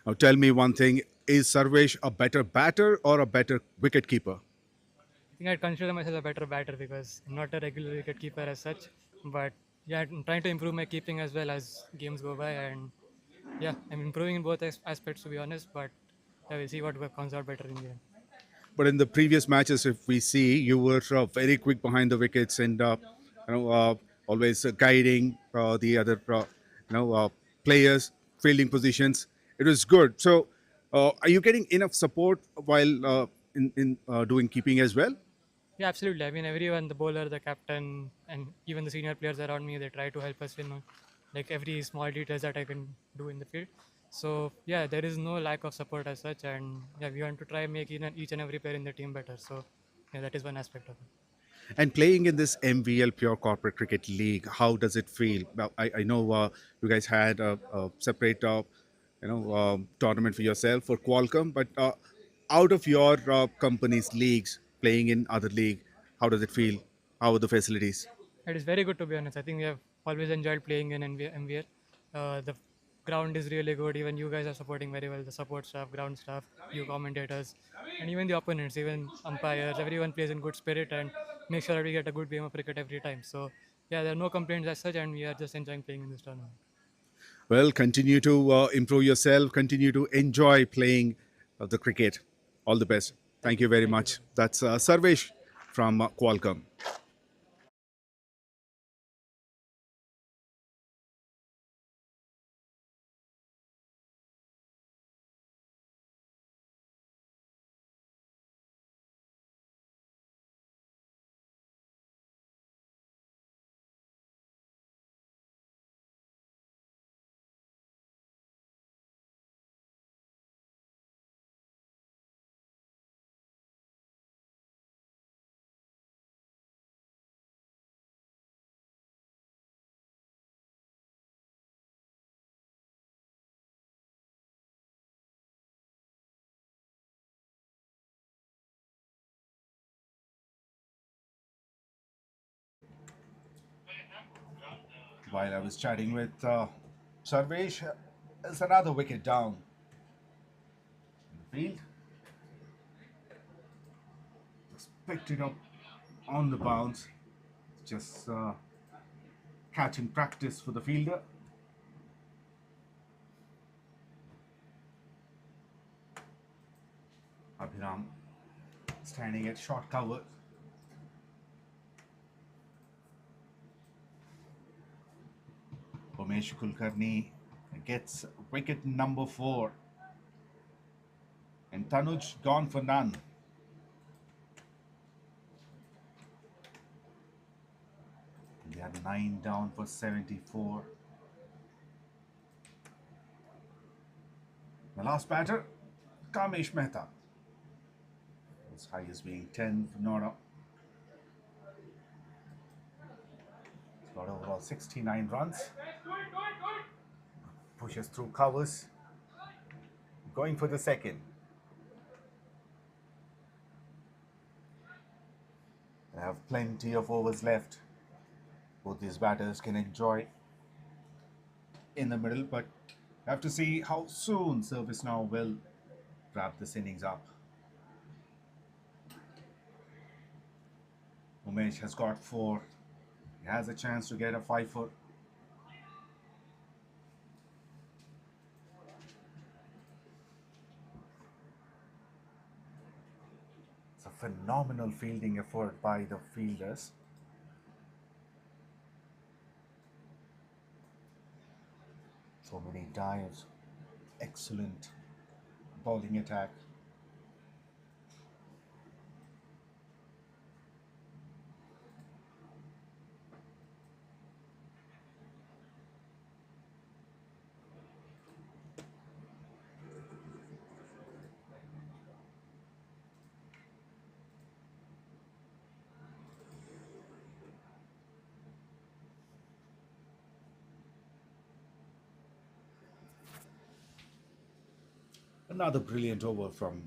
Now, tell me one thing: is Sarvesh a better batter or a better wicket keeper? I think I'd consider myself a better batter because I'm not a regular wicket keeper as such. But yeah, I'm trying to improve my keeping as well as games go by. And yeah, I'm improving in both aspects to be honest. But yeah, we'll see what comes out better in the end. But in the previous matches, if we see, you were very quick behind the wickets and always guiding the other players, fielding positions. It was good. So, are you getting enough support while in doing keeping as well? Yeah, absolutely. I mean, everyone, the bowler, the captain, and even the senior players around me, they try to help us in like every small details that I can do in the field. So yeah, there is no lack of support as such, and yeah, we want to try and make each and every player in the team better. So yeah, that is one aspect of it. And playing in this MVL Pure Corporate Cricket League, how does it feel? Well, I know you guys had a separate tournament for yourself for Qualcomm, but out of your company's leagues, playing in other league, how does it feel? How are the facilities? It is very good to be honest. I think we have always enjoyed playing in MVL. The ground is really good. Even you guys are supporting very well. The support staff, ground staff, you commentators, and even the opponents, even umpires. Everyone plays in good spirit and make sure that we get a good game of cricket every time. So yeah, there are no complaints as such, and we are just enjoying playing in this tournament. Well, continue to improve yourself, continue to enjoy playing the cricket. All the best. Thank you very much. That's Sarvesh from Qualcomm. While I was chatting with Sarvesh, there's another wicket down in the field. Just picked it up on the bounce. Just catching practice for the fielder. Abhiram standing at short cover. Umesh Kulkarni gets wicket number 4. And Tanuj gone for none. They had 9 down for 74. The last batter, Kamesh Mehta. His highest being 10 for Nora. He's got overall 69 runs. Pushes through covers. Going for the second. They have plenty of overs left. Both these batters can enjoy in the middle, but have to see how soon Service Now will wrap this innings up. Umesh has got 4. He has a chance to get a 5-4. It's a phenomenal fielding effort by the fielders. So many dives, excellent bowling attack. Another brilliant over from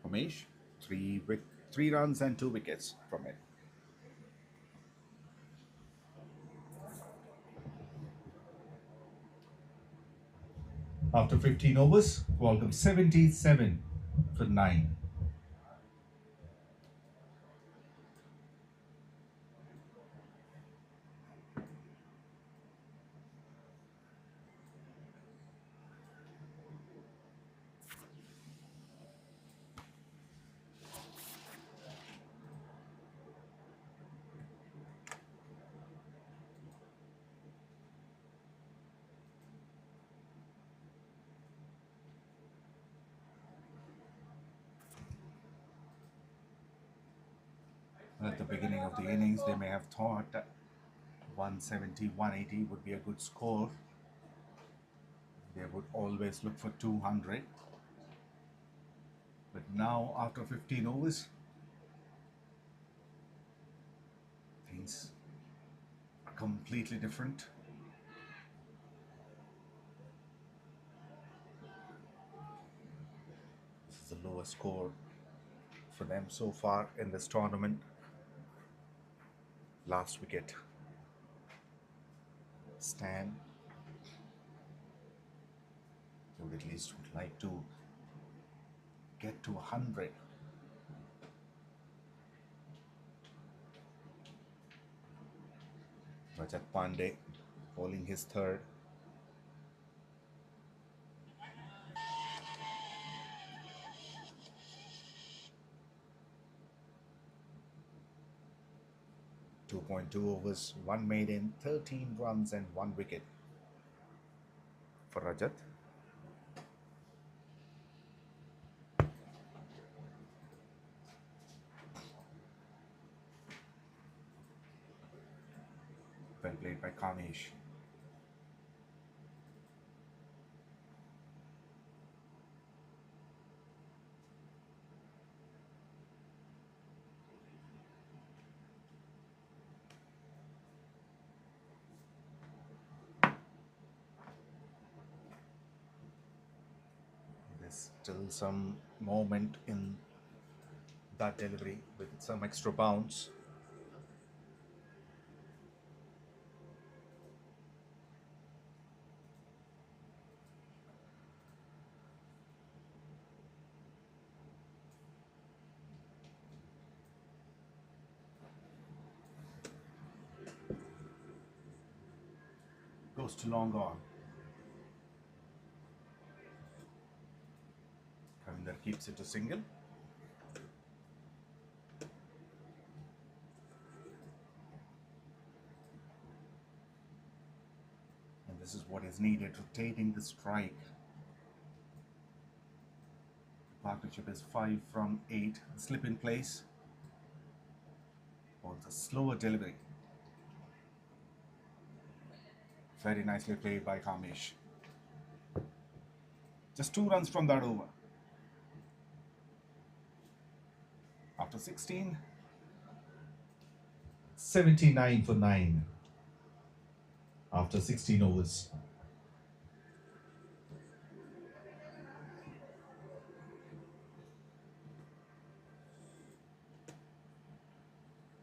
Ramesh. Three runs and 2 wickets from it. After 15 overs, QUALCOMM 77 for 9. At the beginning of the innings, they may have thought that 170, 180 would be a good score. They would always look for 200. But now, after 15 overs, things are completely different. This is the lowest score for them so far in this tournament. Last wicket, Stan. They would at least like to get to 100. 𝗪𝗏𝗃𝗃 bowling his third. .2 overs, 1 maiden, 13 runs and 1 wicket for Rajat. Well played by 𝗂𝗃𝗃. There's still some moment in that delivery with some extra bounce. Goes to long on. Kavinder keeps it to single. And this is what is needed, rotating the strike. The partnership is 5 from 8. Slip in place. Also slower delivery. Very nicely played by 𝗂𝗃𝗃. Just 2 runs from that over. After 16, 79 for 9. After 16 overs.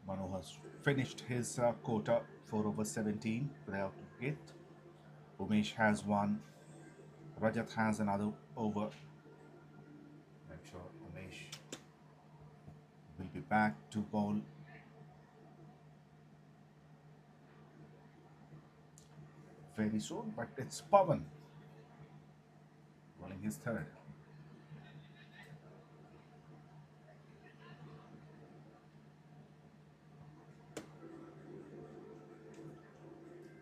Manu has finished his quota, 4 over 17 without a hit. Umesh has one. Rajat has another over. I'm sure Umesh will be back to bowl. Very soon, but it's Pawan bowling his third.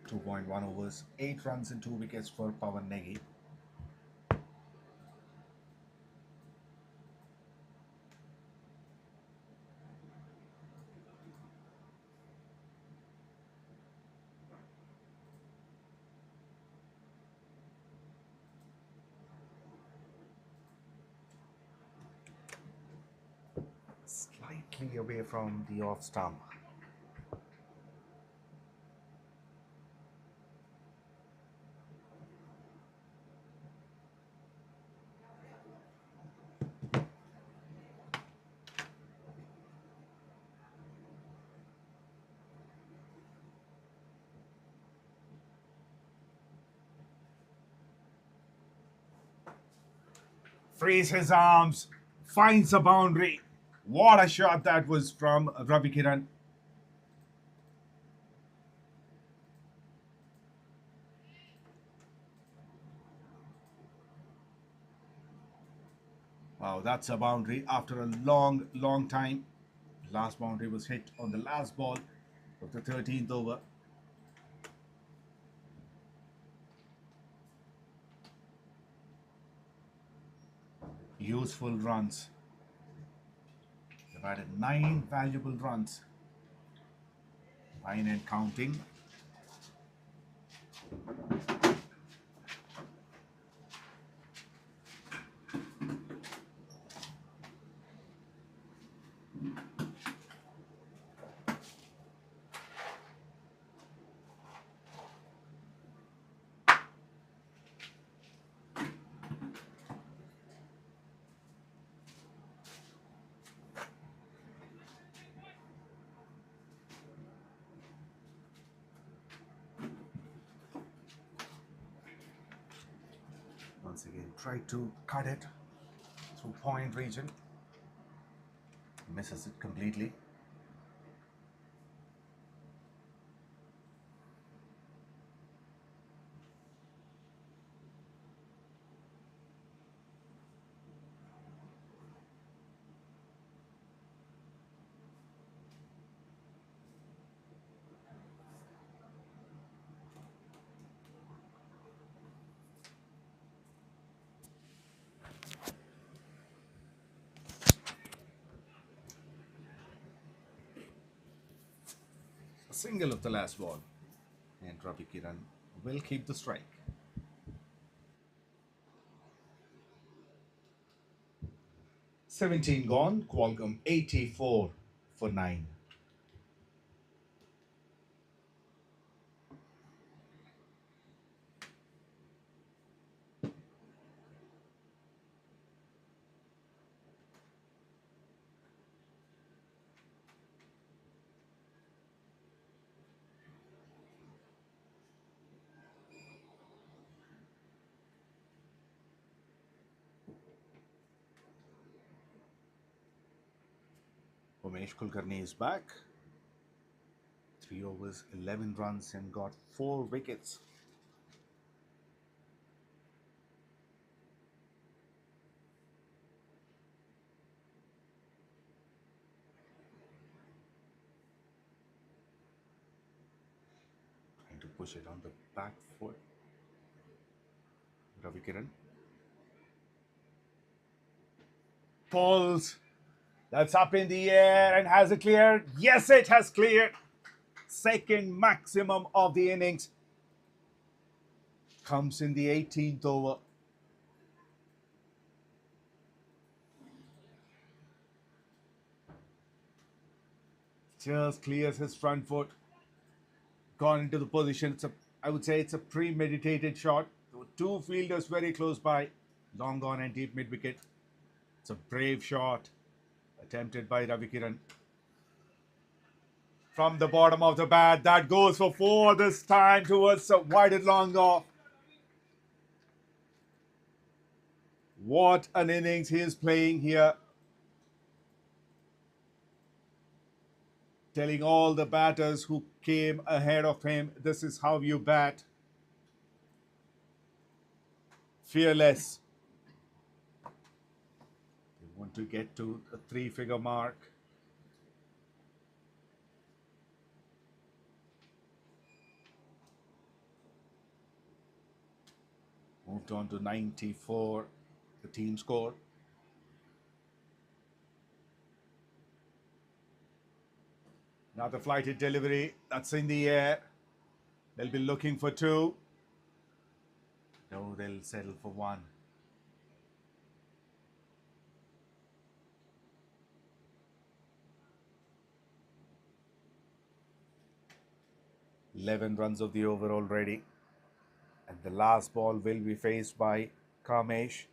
2.1 overs, 8 runs and 2 wickets for 𝗵𝗃𝗃. Slightly away from the off stump. Frees his arms, finds a boundary. What a shot that was from 𝗵𝗃𝗃. Wow, that's a boundary after a long time. Last boundary was hit on the last ball of the 13th over. Useful runs. They've added 9 valuable runs. 9 and counting. Once again, try to cut it through point region. Misses it completely. Single of the last ball, and 𝗵𝗃𝗃 will keep the strike. 17 gone. QUALCOMM 84 for 9. Umesh Kulkarni is back. 3 overs, 11 runs and got 4 wickets. Trying to push it on the back foot. 𝗵𝗃𝗃 pulls. That's up in the air, and has it cleared? Yes, it has cleared. Second maximum of the innings comes in the 18th over. Just clears his front foot. Gone into the position. I would say it's a premeditated shot. There were 2 fielders very close by. Long gone and deep mid wicket. It's a brave shot attempted by 𝗵𝗃𝗃. From the bottom of the bat, that goes for 4 this time towards the wide long off. What an innings he is playing here. Telling all the batters who came ahead of him, this is how you bat. Fearless. They want to get to a 3-figure mark. Moved on to 94, the team score. Another flighted delivery, that's in the air. They'll be looking for two. No, they'll settle for one. "11 runs of the over already. And the last ball will be faced by Kamesh.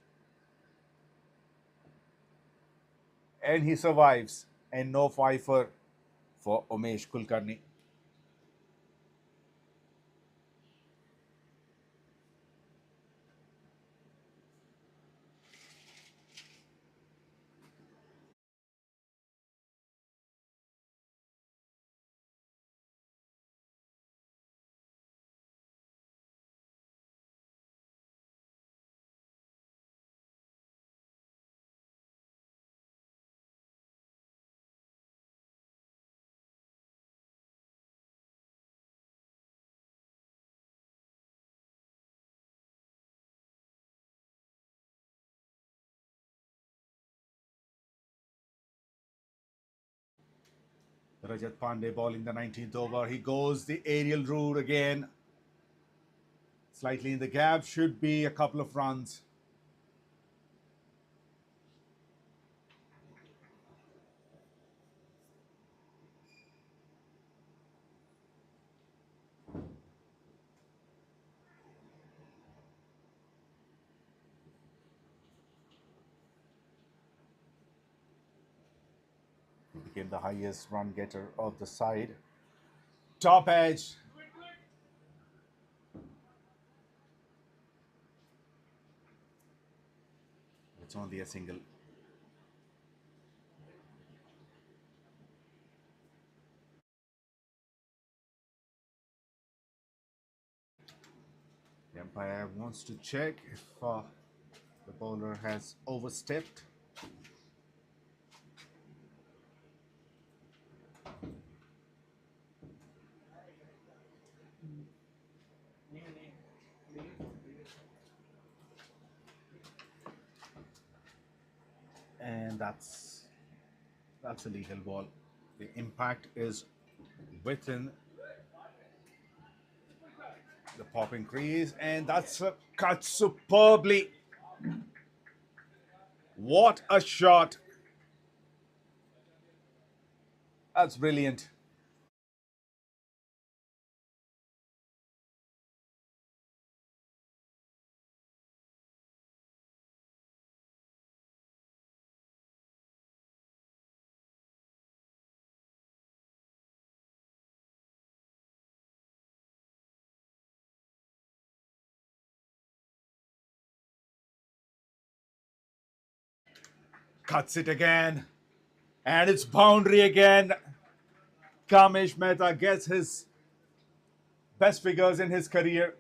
And he survives. And no fifer for Umesh Kulkarni. Rajat Pandey bowling the 19th over. He goes the aerial route again. Slightly in the gap. Should be a couple of runs. He became the highest run getter of the side. Top edge. It's only a single. The umpire wants to check if the bowler has overstepped. And that's a legal ball. The impact is within the popping crease, and that's cut superbly. What a shot! That's brilliant. Cuts it again, and it's boundary again. Kamesh Mehta gets his best figures in his career.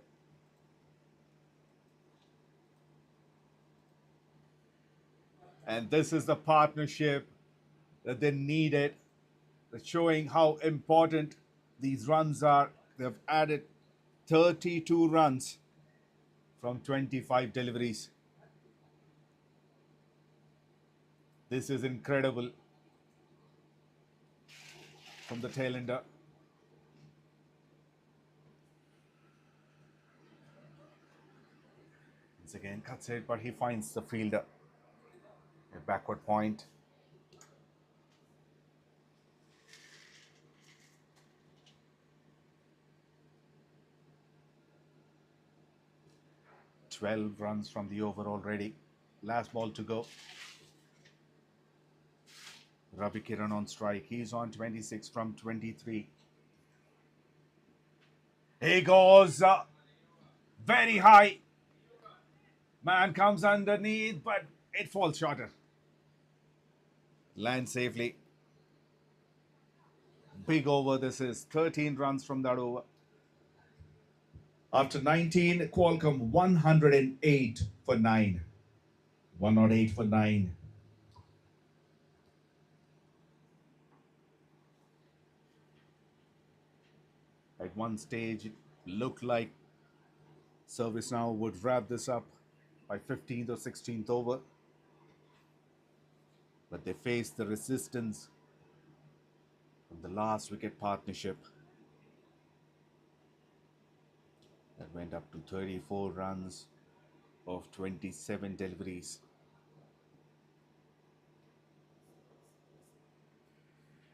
And this is the partnership that they needed, showing how important these runs are. They've added 32 runs from 25 deliveries. This is incredible from the tail ender. Once again cuts it, but he finds the fielder. A backward point. "12 runs from the over already. Last ball to go. Ravi Kiran on strike. He's on 26 from 23. He goes very high. Man comes underneath, but it falls shorter. Lands safely. Big over this is. 13 runs from that over. After 19, Qualcomm 108 for 9. 108 for 9. At one stage, it looked like Service now would wrap this up by 15th or 16th over. But they faced the resistance from the last wicket partnership that went up to 34 runs of 27 deliveries.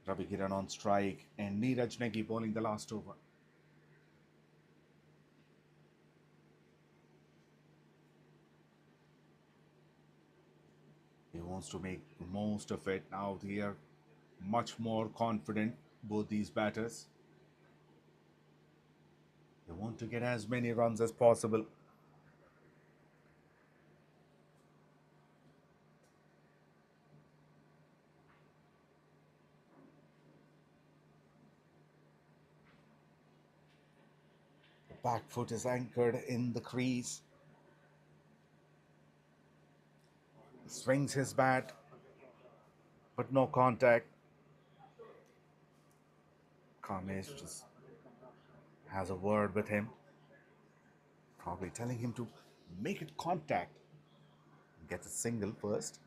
𝗵𝗃𝗃 on strike and 𝗃𝗃𝗃𝗃 bowling the last over. He wants to make the most of it. Now they are much more confident, both these batters. They want to get as many runs as possible. The back foot is anchored in the crease. He swings his bat, but no contact. 𝗃𝗏 just has a word with him, probably telling him to make it contact. Gets a single first.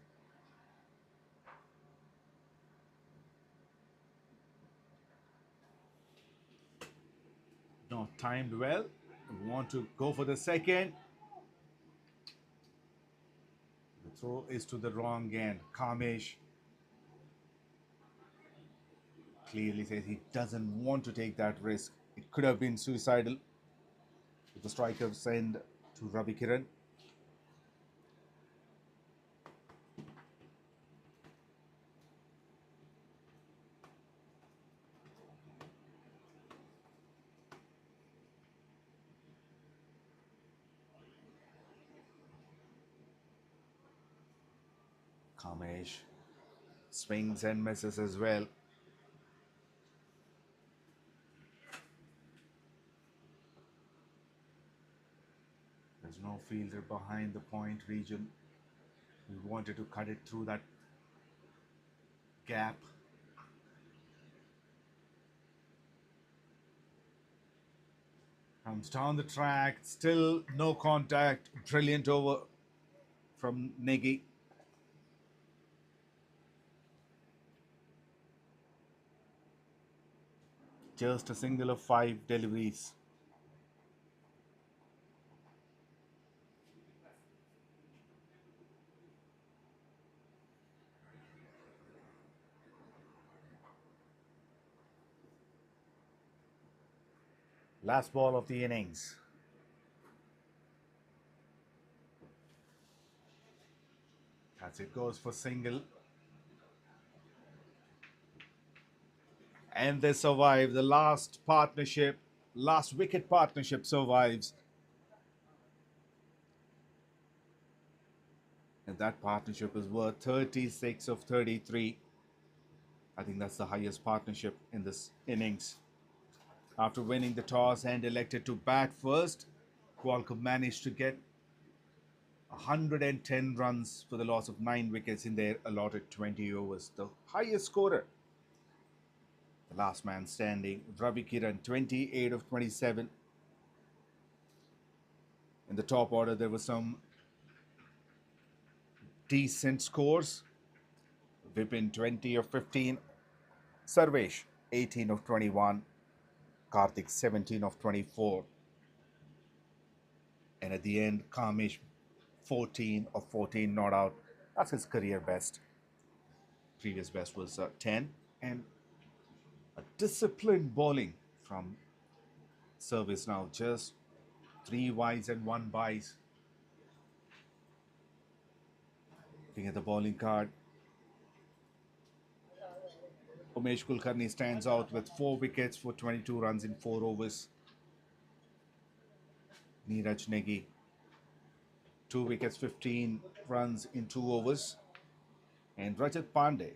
Not timed well. We want to go for the second. The throw is to the wrong end. 𝗃𝗏 clearly says he doesn't want to take that risk. It could have been suicidal if the striker send to 𝗵𝗃𝗃. 𝗃𝗏 swings and misses as well. There's no fielder behind the point region. We wanted to cut it through that gap. Comes down the track, still no contact. Brilliant over from 𝗃𝗃𝗃. Just a single of 5 deliveries. Last ball of the innings. As it goes for single. And they survive. The last partnership, last wicket partnership survives. And that partnership is worth 36 of 33. I think that's the highest partnership in this innings. After winning the toss and elected to bat first, QUALCOMM managed to get 110 runs for the loss of 9 wickets in their allotted 20 overs. The highest scorer, the last man standing, 𝗵𝗃𝗃𝗃, 28 of 27. In the top order, there were some decent scores. Vipin, 20 of 15. Sarvesh, 18 of 21. Karthik, 17 of 24. And at the end, 𝗃𝗏, 14 of 14 not out. That's his career best. Previous best was 10. And a disciplined bowling from service now. Just 3 wides and 1 byes. Looking at the bowling card, Umesh Kulkarni stands out with 4 wickets for 22 runs in 4 overs. 𝗃𝗃𝗃𝗃, 2 wickets, 15 runs in 2 overs. And Rajat Pandey,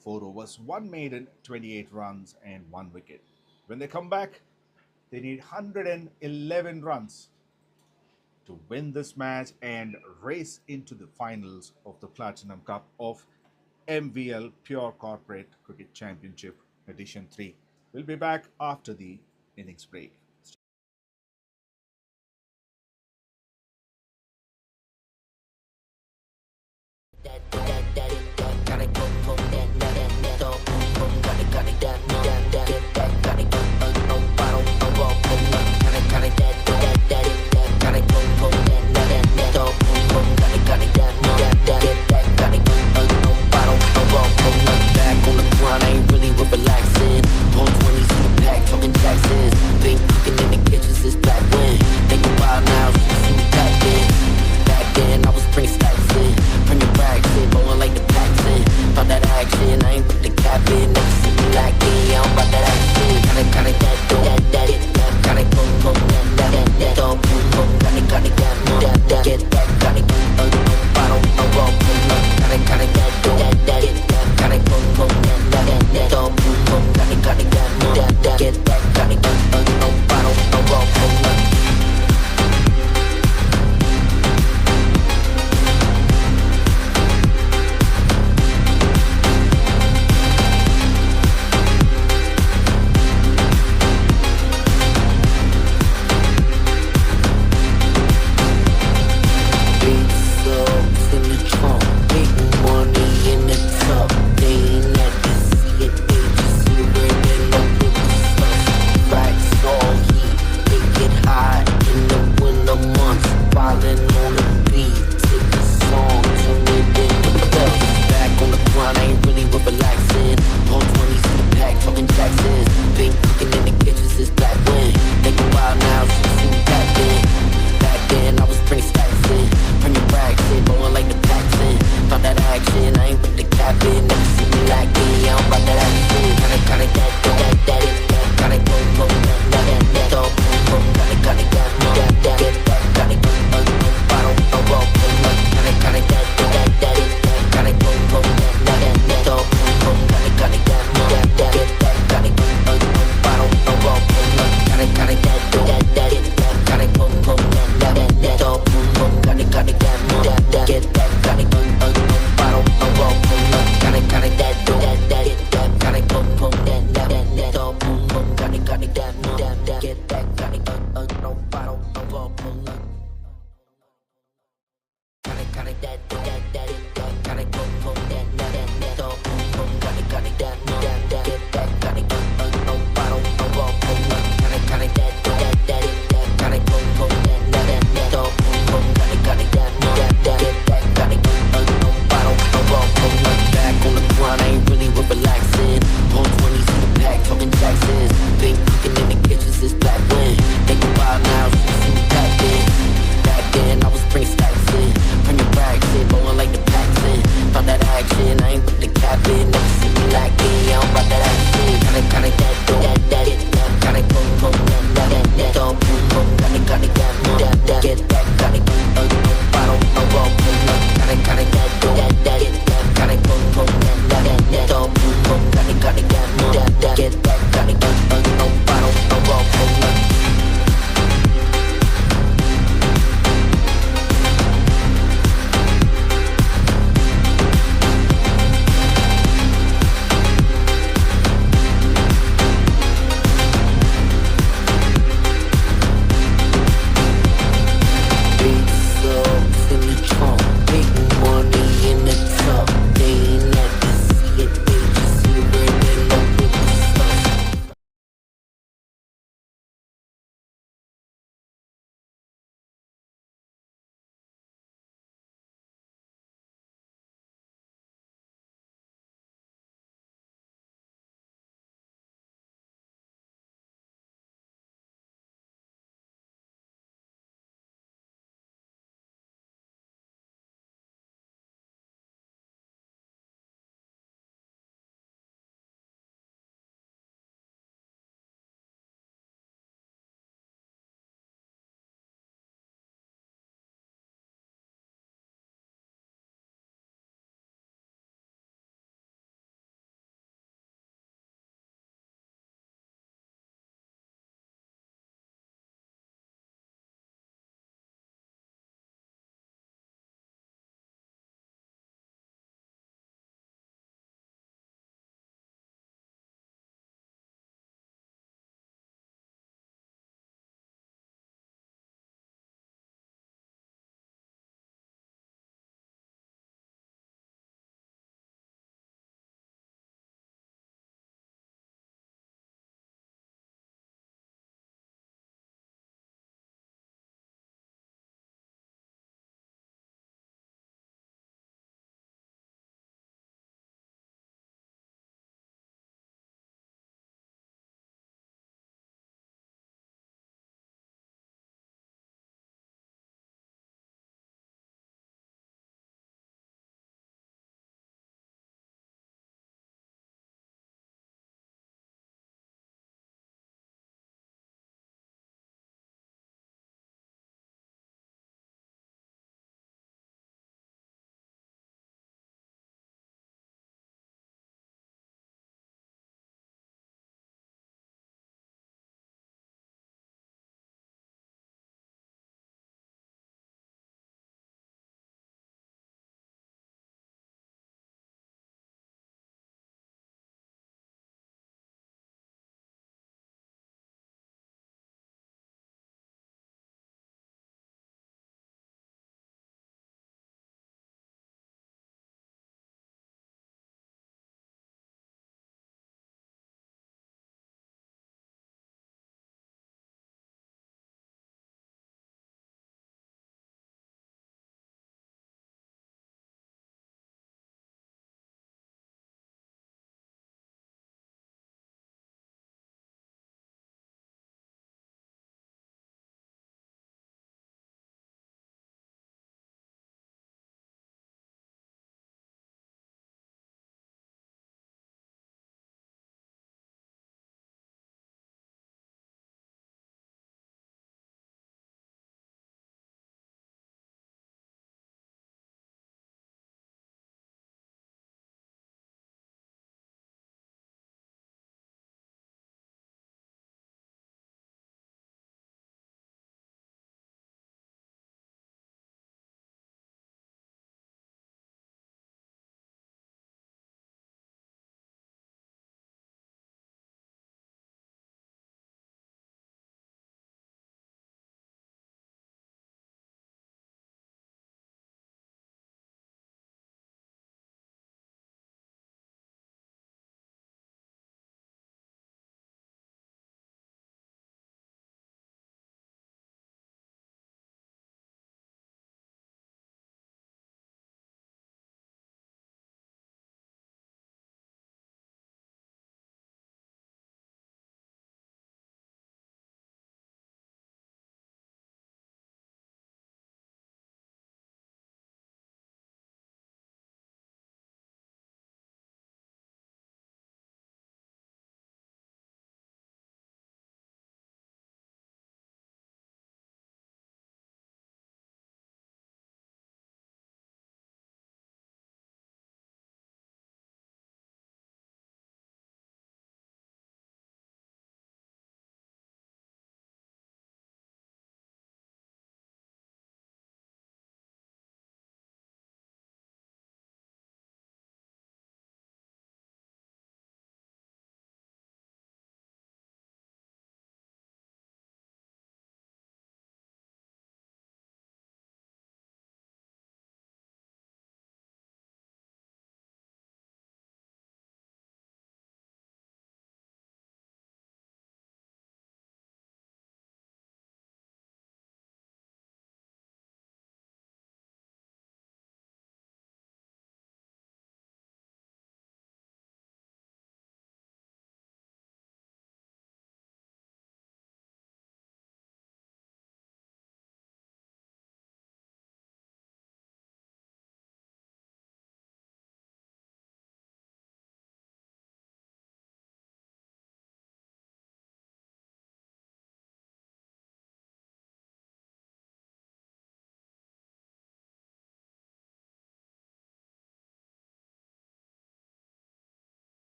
4 overs, 1 maiden, 28 runs and 1 wicket. When they come back, they need 111 runs to win this match and race into the finals of the Platinum Cup of MVL Pure Corporate Cricket Championship Edition 3. We'll be back after the innings break. Back on the grind, I ain't really with relaxing. 120s in the pack, talking taxes. Been cooking in the kitchen since back when. Think about now, you can see me back then. Back then, I was bringing stacks in, bringing rags in, rolling like the packs in. Thought that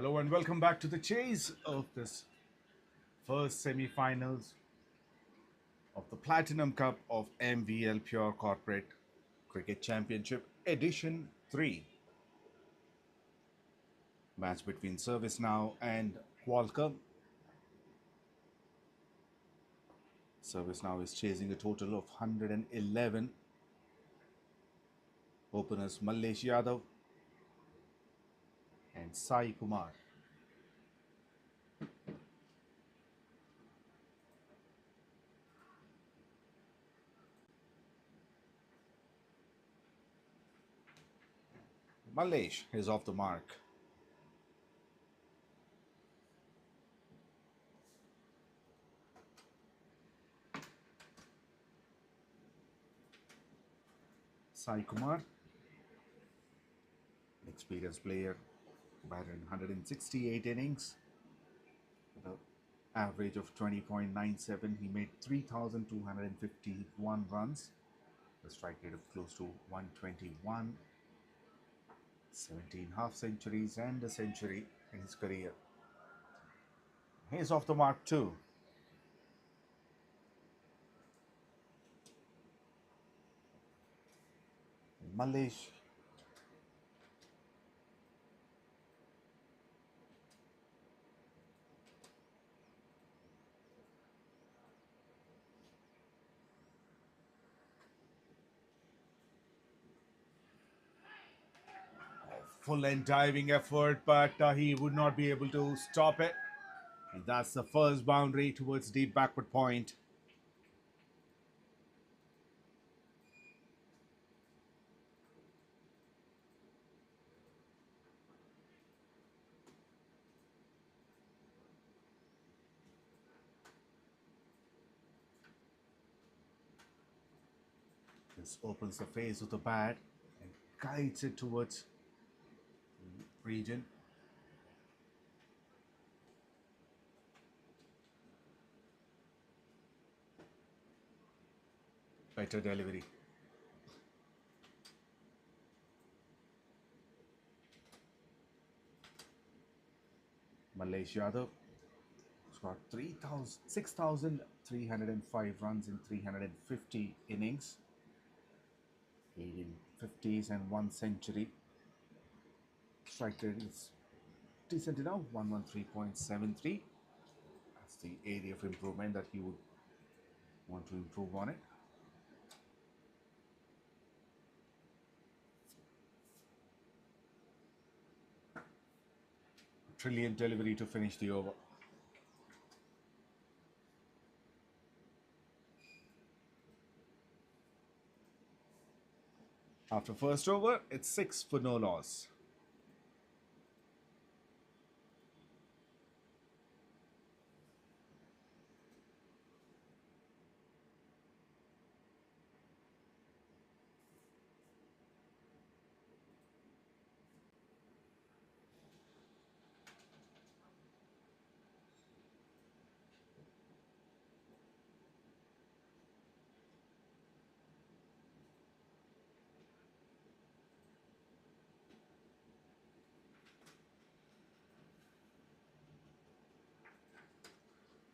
Hello and welcome back to the chase of this first semi-finals of the Platinum Cup of MVL Pure Corporate Cricket Championship Edition 3. Match between ServiceNow and QUALCOMM. ServiceNow is chasing a total of 111. Openers Mallesh Yadav and Sai Kumar. Mallesh is off the mark. Sai Kumar, experienced player, batted in 168 innings with an average of 20.97. He made 3,251 runs, a strike rate of close to 121, 17 half centuries and a century in his career. He's off the mark too. Mallesh full and diving effort, but he would not be able to stop it. And that's the first boundary towards deep backward point. This opens the face of the bat and guides it towards the region. Better delivery. Mallesh Yadav got 6,305 runs in 350 innings, 18 50s and 1 century. Strike rate is decent enough, 113.73. That's the area of improvement that he would want to improve on it. Brilliant delivery to finish the over. After first over, it's 6 for no loss.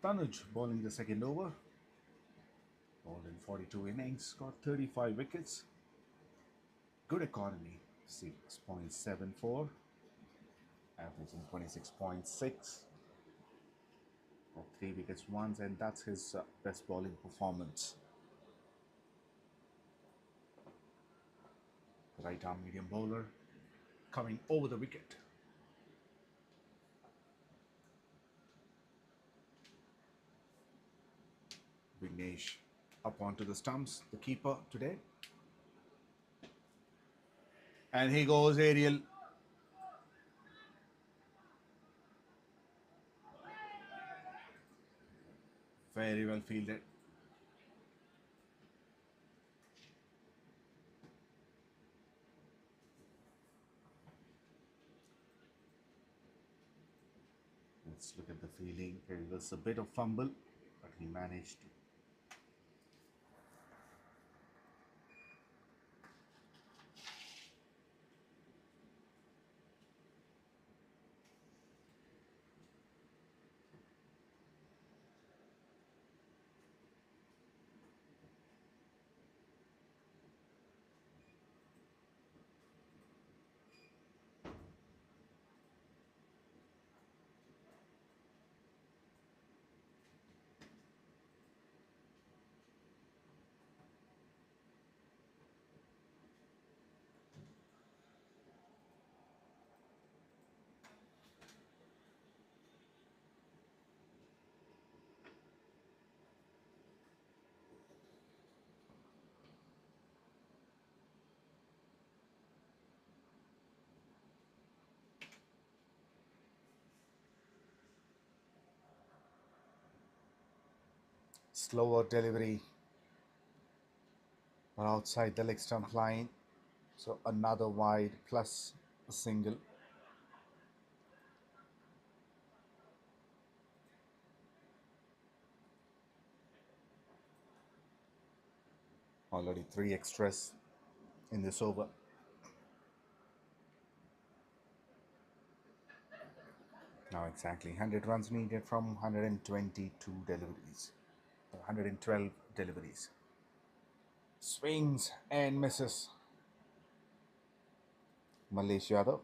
Tanuj bowling the second over. Bowled in 42 innings, got 35 wickets. Good economy, 6.74. Averaging 26.6. Got 3 wickets once, and that's his best bowling performance. Right arm medium bowler coming over the wicket. Vignesh up onto the stumps, the keeper today. And he goes aerial. Very well fielded. Let's look at the fielding. There was a bit of fumble, but he managed to. Slower delivery, but outside the leg stump line. So another wide plus a single. Already 3 extras in this over. Now exactly 100 runs needed from 122 deliveries. 112 deliveries. Swings and misses. 𝗫𝗏𝗃𝗀𝗏.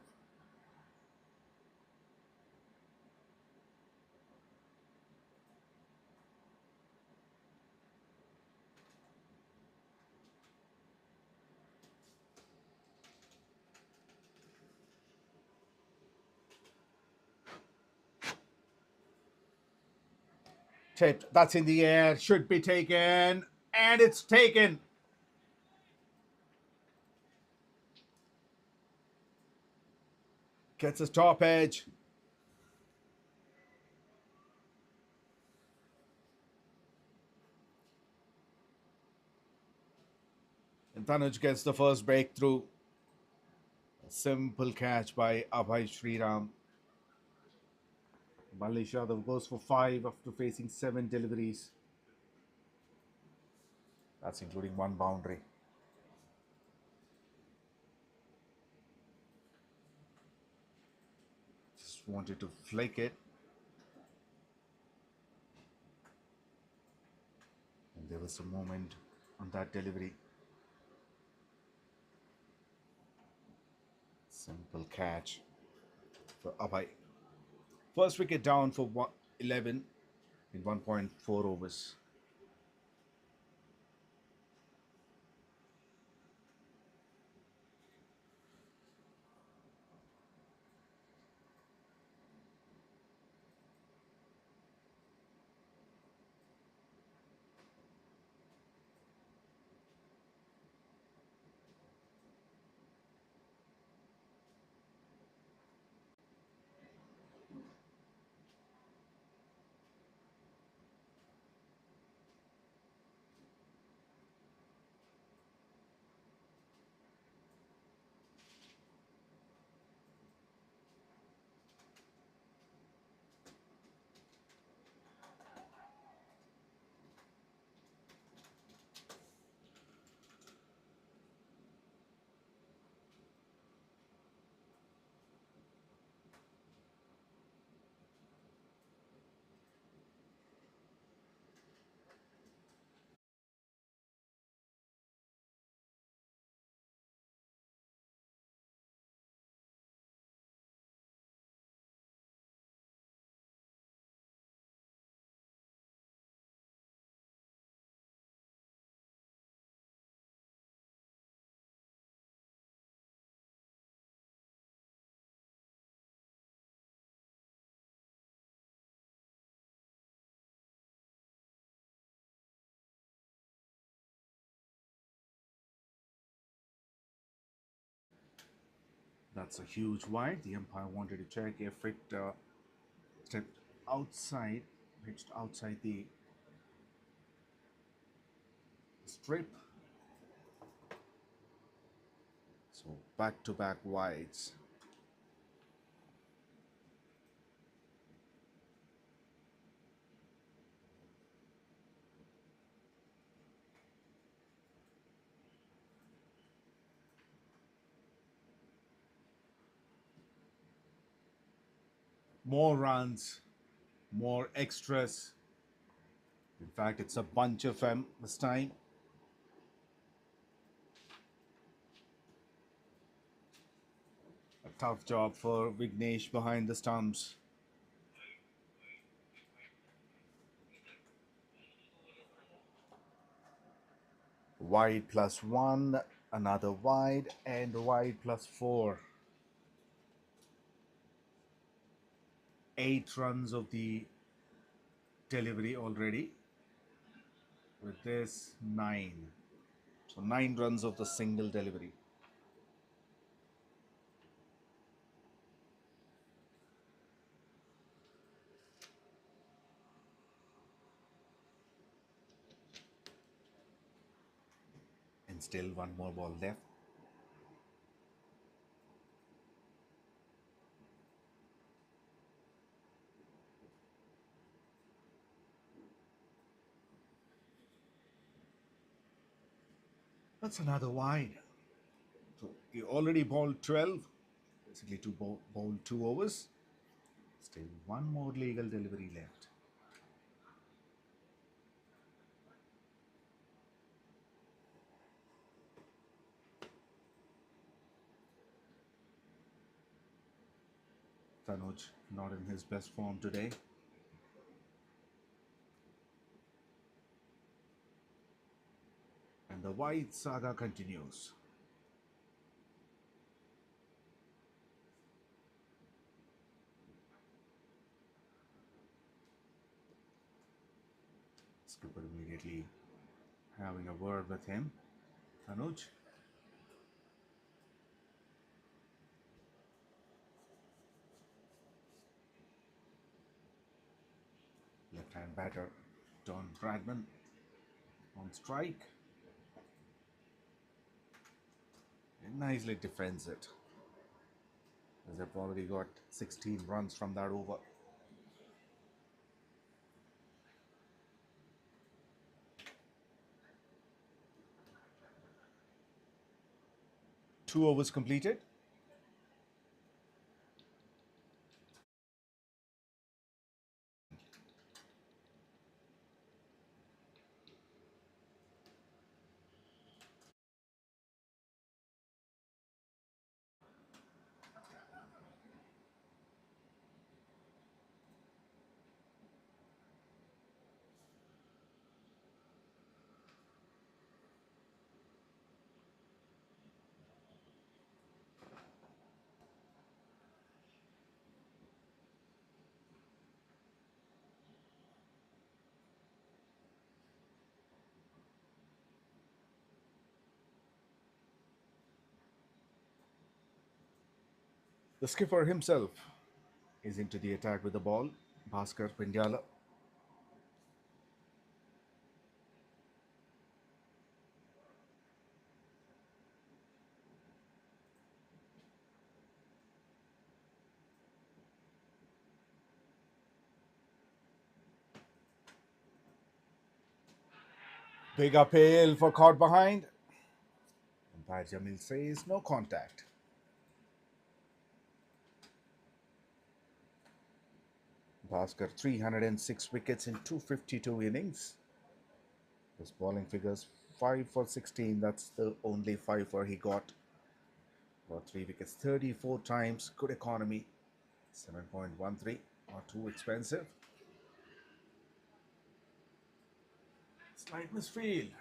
Tipped, that's in the air, should be taken, and it's taken. Gets his top edge. And Tanuj gets the first breakthrough. A simple catch by Abhay Sriram. 𝗫𝗏𝗃𝗀𝗏 goes for 5 after facing 7 deliveries. That's including 1 boundary. Just wanted to flick it. And there was a moment on that delivery. Simple catch for Abhay. First wicket down for 11 in 1.4 overs. That's a huge wide. The umpire wanted to check if it stepped outside, pitched outside the strip. So back-to-back wides. More runs, more extras. In fact, it's a bunch of them this time. A tough job for Vignesh behind the stumps. Wide +1, another wide, and wide +4. 8 runs of the delivery already. With this, 9. So 9 runs of the single delivery. And still one more ball left. That's another wide. So he already bowled 12, basically bowled 2 overs. Still one more legal delivery left. Tanuj not in his best form today. And the wide saga continues. Skipper immediately having a word with him. Tanuj. Left-hand batter Don Bradman on strike. And nicely defends it, as they've already got 16 runs from that over. Two overs completed. The skipper himself is into the attack with the ball. Bhaskar Pindyala. Big appeal for caught behind. Umpire Jamil says no contact. Bhaskar 306 wickets in 252 innings. His bowling figures 5 for 16. That's the only 5 he got. Got 3 wickets 34 times. Good economy. 7.13, not too expensive. Slight misfield.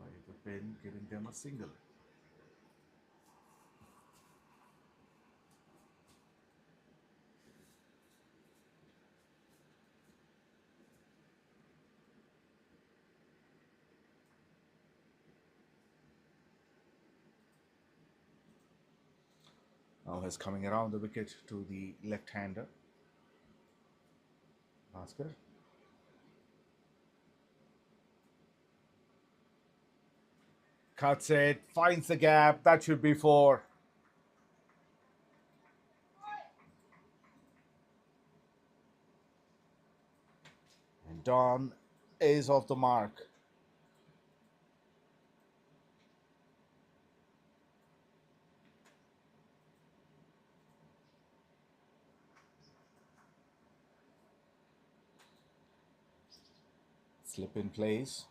By the pin giving them a single. Now he's coming around the wicket to the left-hander. Bhaskar. Cuts it, finds the gap. That should be 4. And Don is off the mark. Slip in place.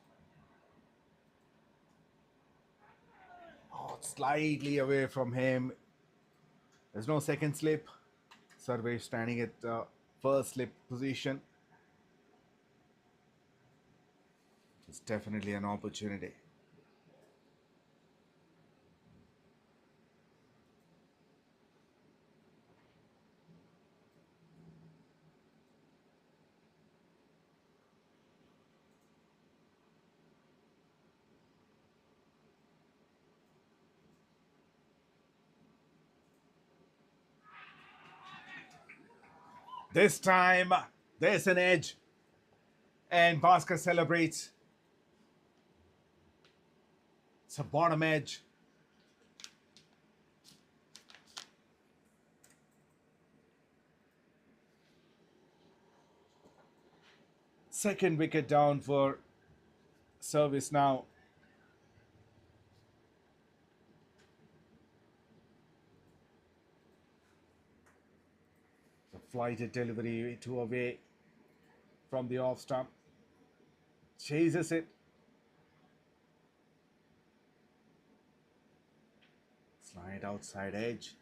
Oh, slightly away from him. There's no second slip. Survey standing at first slip position. It's definitely an opportunity. This time, there's an edge. And Bhaskar celebrates. It's a bottom edge. Second wicket down for service now. The flighted delivery to away from the off stump. Chases it. Slide outside edge.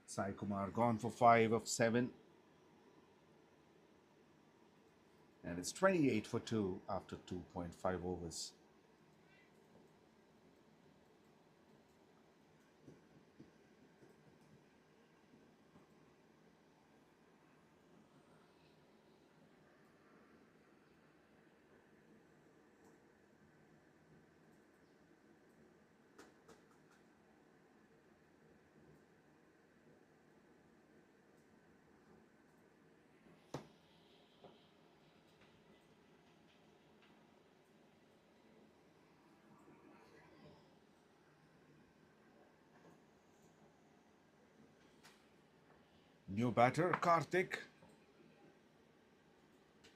Sai Kumar gone for 5 of 7. And it's 28 for 2 after 2.5 overs. New batter, Karthik.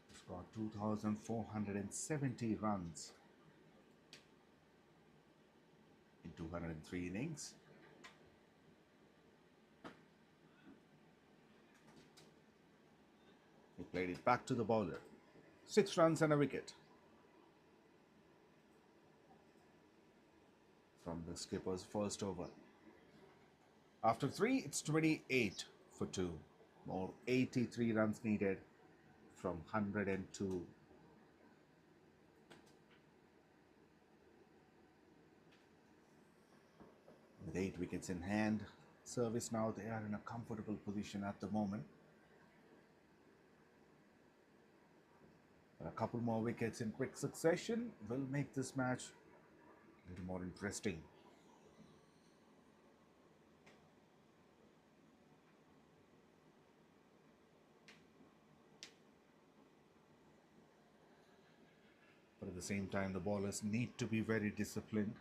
He's got 2,470 runs in 203 innings. He played it back to the bowler. 6 runs and a wicket. From the skipper's first over. After 3, it's 28 for 2. More 83 runs needed from 102. With 8 wickets in hand, service now they are in a comfortable position at the moment. A couple more wickets in quick succession will make this match a little more interesting. But at the same time, the bowlers need to be very disciplined.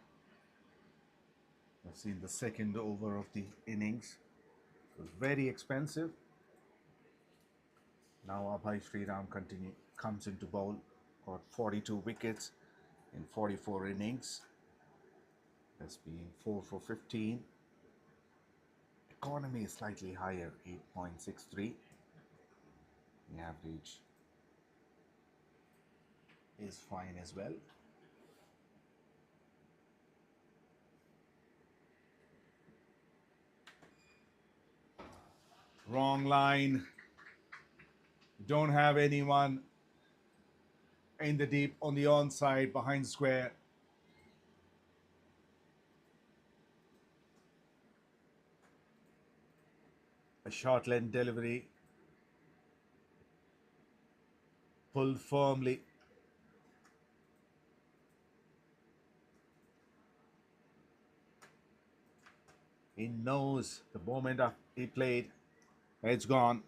I've seen the second over of the innings. It was very expensive. Now 𝗵𝗺 comes into bowl. Got 42 wickets in 44 innings. That's being 4 for 15. Economy is slightly higher, 8.63. The average is fine as well. Wrong line. Don't have anyone in the deep on the onside behind square. A short length delivery. Pulled firmly. He knows the moment he played, it's gone.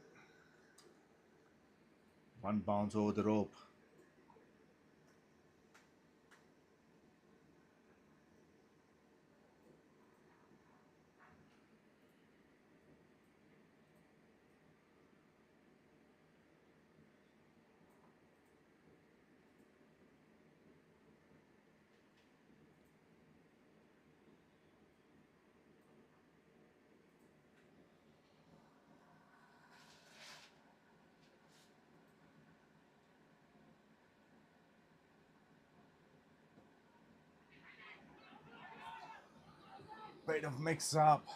One bounce over the rope. Bit of mix up,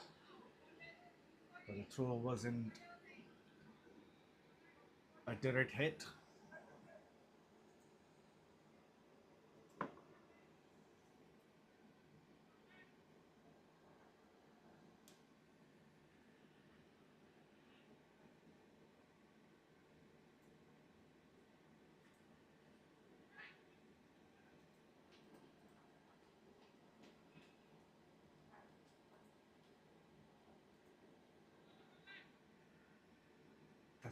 but the throw wasn't a direct hit.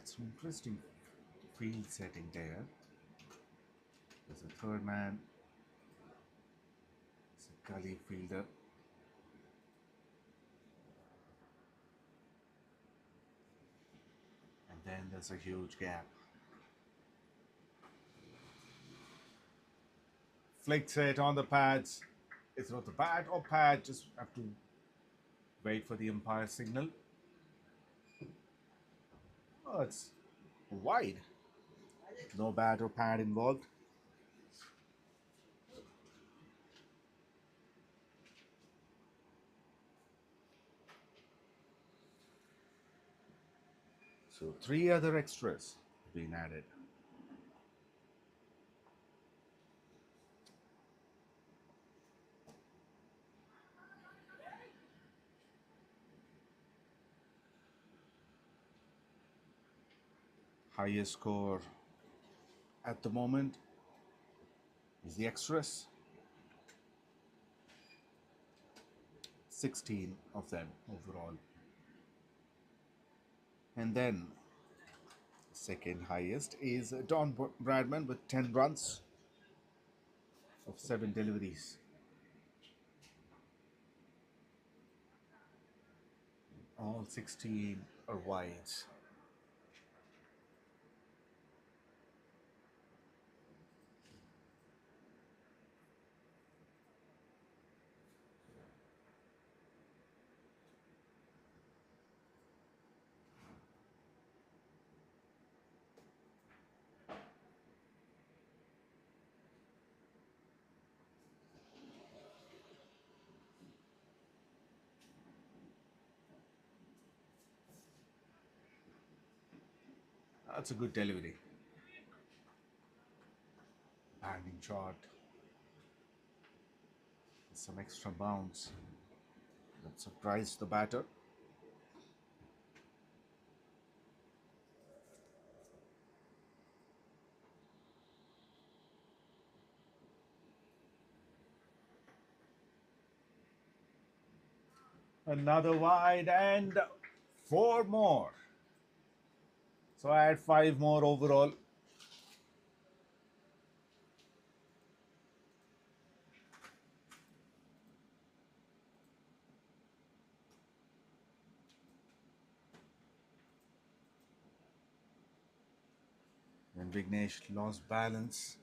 Some interesting field setting there. There's a third man. It's a gully fielder. And then there's a huge gap. Flick set on the pads. It's not the pad or pad, just have to wait for the umpire signal. Oh, it's wide. No bat or pad involved. So 3 other extras being added. Highest score at the moment is the extras. 16 of them overall. And then second highest is Don Bradman with 10 runs of 7 deliveries. All 16 are wides. That's a good delivery. Banging shot. Some extra bounce that surprised the batter. Another wide and 4 more. So I had 5 more overall. Then Vignesh lost balance.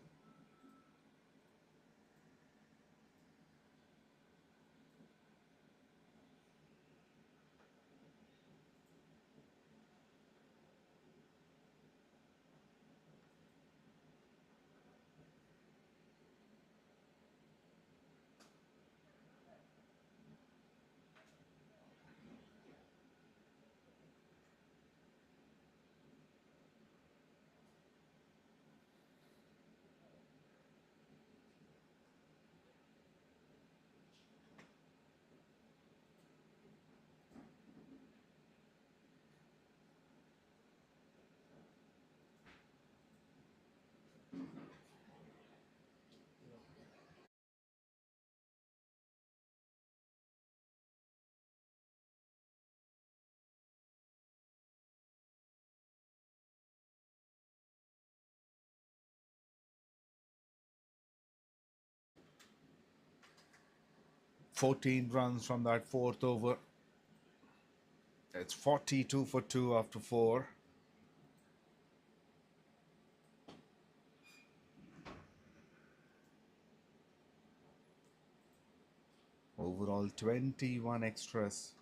"14 runs from that 4th over. It's 42 for 2 after 4. Overall 21 extras.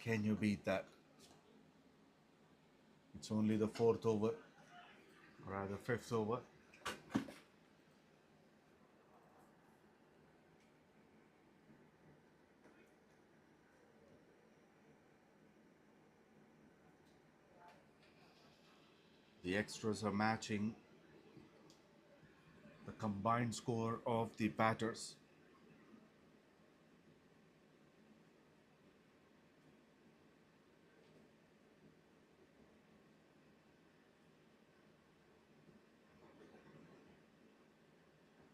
Can you beat that? It's only the 4th over, or rather 5th over. The extras are matching the combined score of the batters.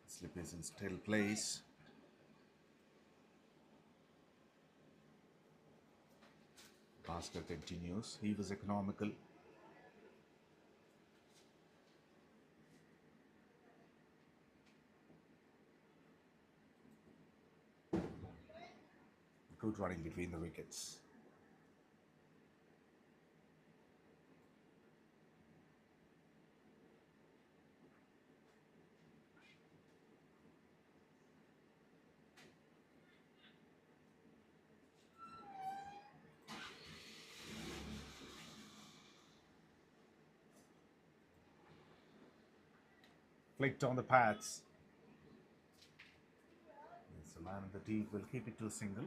Slip is in still place. Bhaskar continues. He was economical. good running between the wickets. Flicked on the pads. Yes, the man in the deep will keep it to a single.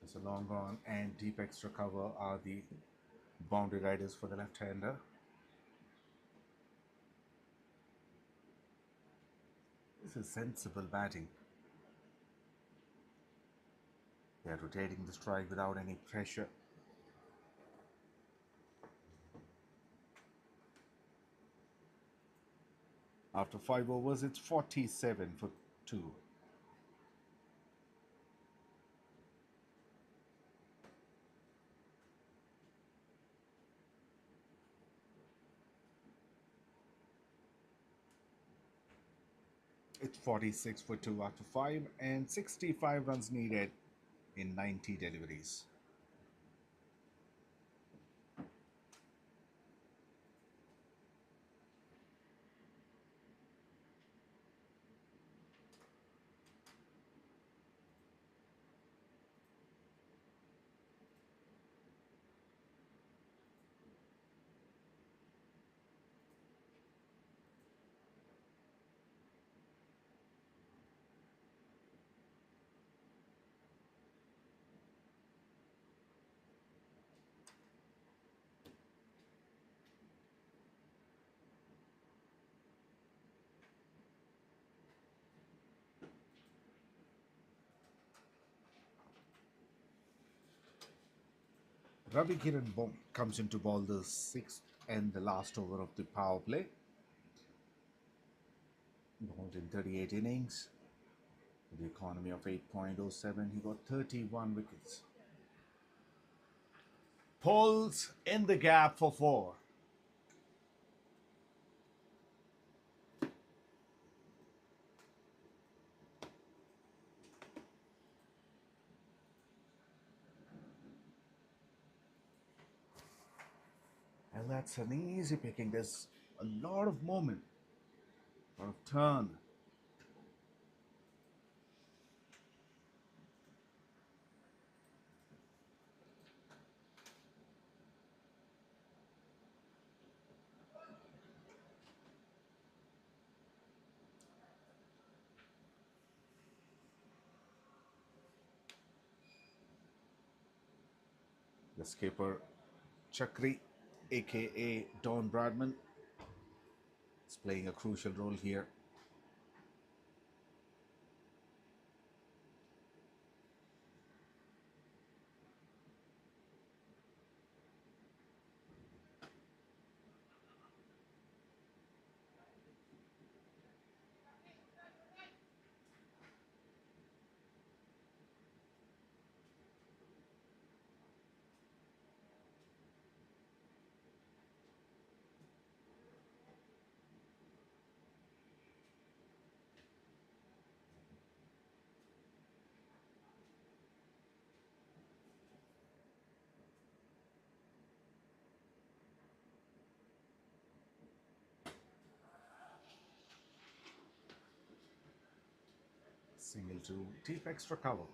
It's a long on and deep extra cover are the boundary riders for the left-hander. This is sensible batting. They are rotating the strike without any pressure. After 5 overs, it's 47 for 2. It's 46 for 2 after 5 and 65 runs needed in 90 deliveries. 𝗵𝗵𝗃𝗃 comes in to bowl the 6th and the last over of the power play. Bowled in 38 innings. With the economy of 8.07, he got 31 wickets. Pulls in the gap for 4. And that's an easy picking. There's a lot of movement, a lot of turn. The skipper, Chakri, aka Don Bradman, is playing a crucial role here. Single to deep extra cover.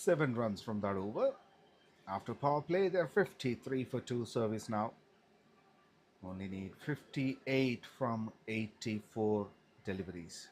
7 runs from that over. After power play, they're 53 for 2 service now. Only need 58 from 84 deliveries.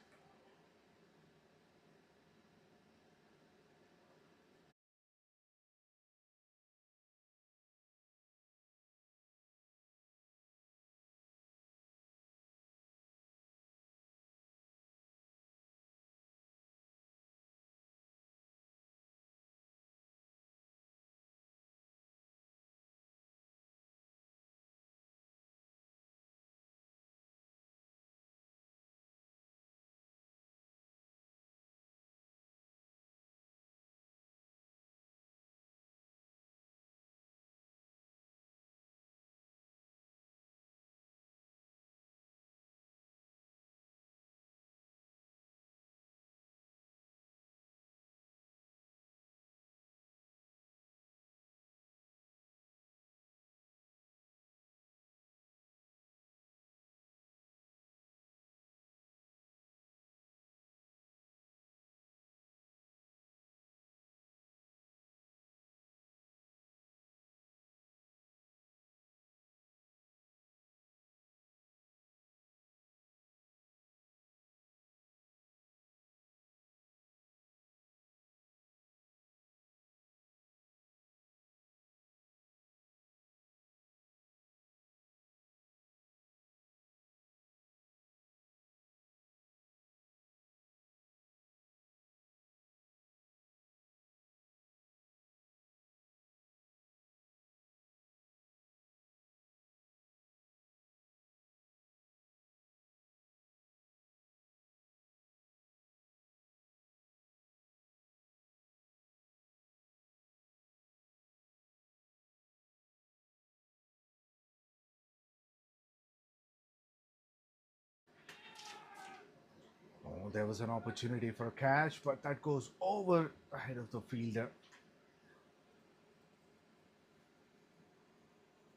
Oh, there was an opportunity for a catch, but that goes over ahead of the fielder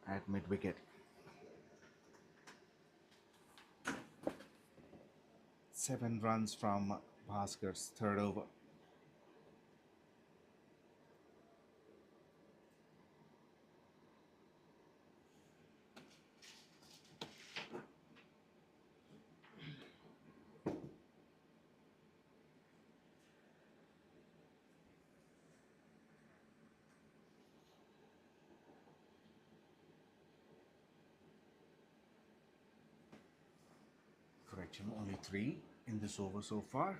at mid-wicket. 7 runs from Bhaskar's third over. Correction, only 3 in this over so far.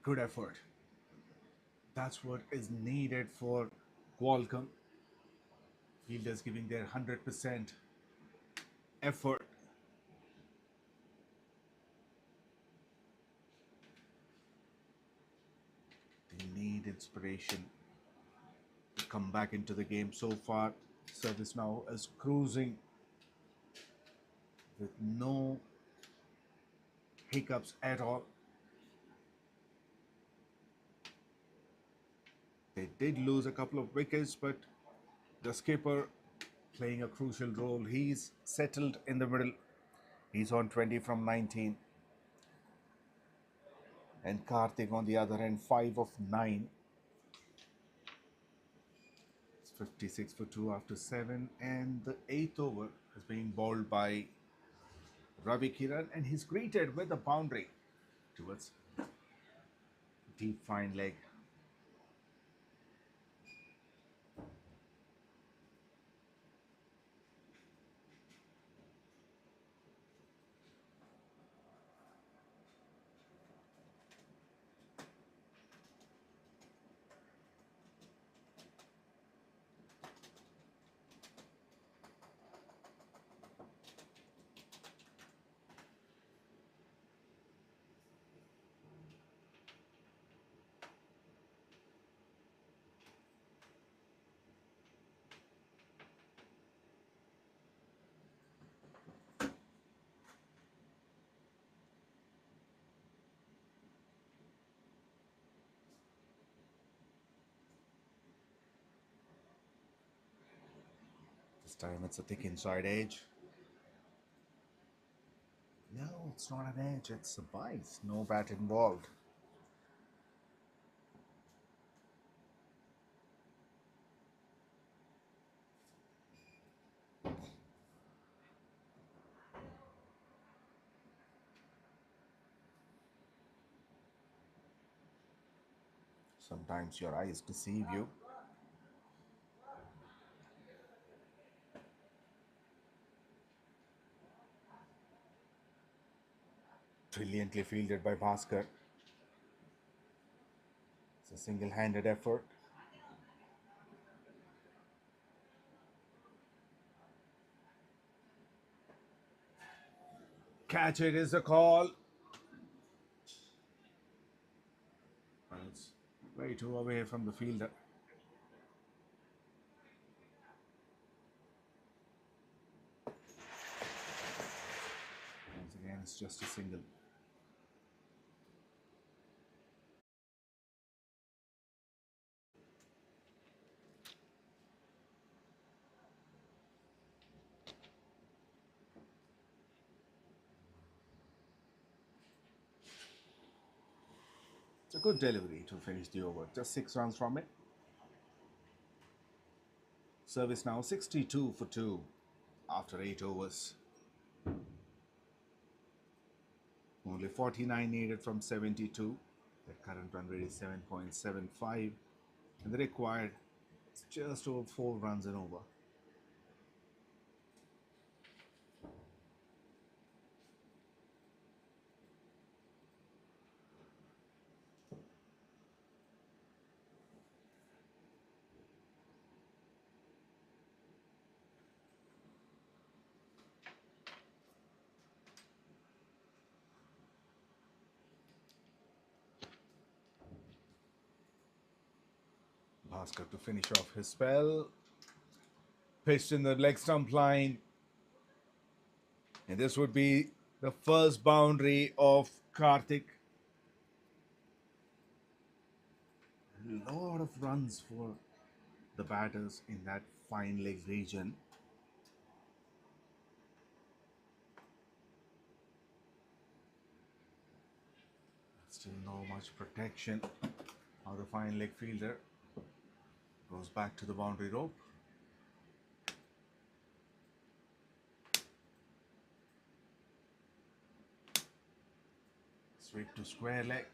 Good effort. That's what is needed for QUALCOMM. Fielders giving their 100% effort. They need inspiration to come back into the game. So far, service now is cruising with no hiccups at all. They did lose a couple of wickets, but the skipper playing a crucial role. He's settled in the middle. He's on 20 from 19. And Karthik on the other end, 5 of 9. It's 56 for 2 after 7. And the 8th over is being bowled by Ravi Kiran, and he's greeted with a boundary towards deep fine leg. This time it's a thick inside edge. No, It's not an edge, it's a vice. No bat involved. Sometimes your eyes deceive you. Brilliantly fielded by Bhaskar. It's a single-handed effort. Catch it is a call. And it's way too away from the fielder. Once again, it's just a single. It's a good delivery to finish the over. Just 6 runs from it. Service now 62 for 2 after 8 overs. Only 49 needed from 72. The current run rate is 7.75. And the required is just over 4 runs and over. Bhaskar to finish off his spell. Pitched in the leg stump line. And this would be the first boundary of Karthik. A lot of runs for the batters in that fine leg region. Still no much protection. Now the fine leg fielder goes back to the boundary rope. Sweep to square leg.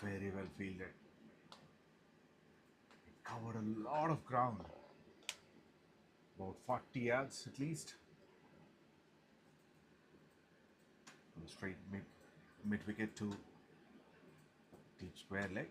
Very well fielded. It covered a lot of ground. About 40 yards at least. From straight mid wicket to deep square leg.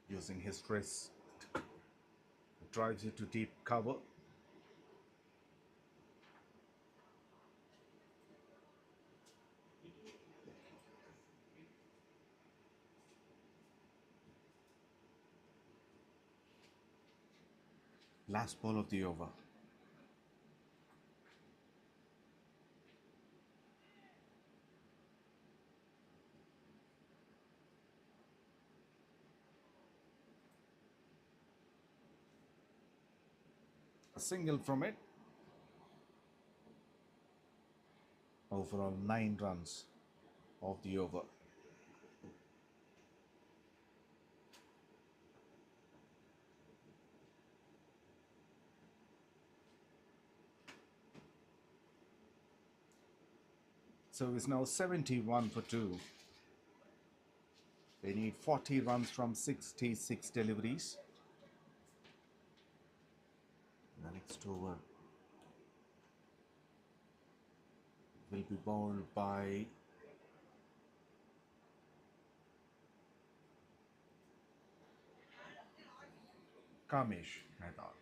Using his wrist, drives it to deep cover. Last ball of the over. A single from it. Overall 9 runs of the over. So it's now 71 for 2. They need 40 runs from 66 deliveries. The next over will be bowled by 𝗃𝗵𝗃𝗲𝗄𝗃.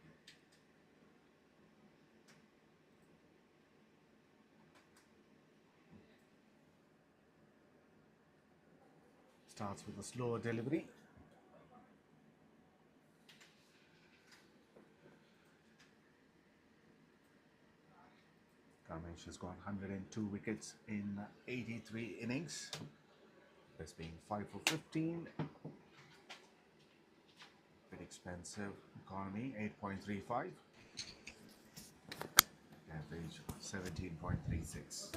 Starts with a slower delivery. 𝗃𝗵𝗃𝗲 has got 102 wickets in 83 innings. This being 5 for 15. Bit expensive economy, 8.35. Average 17.36.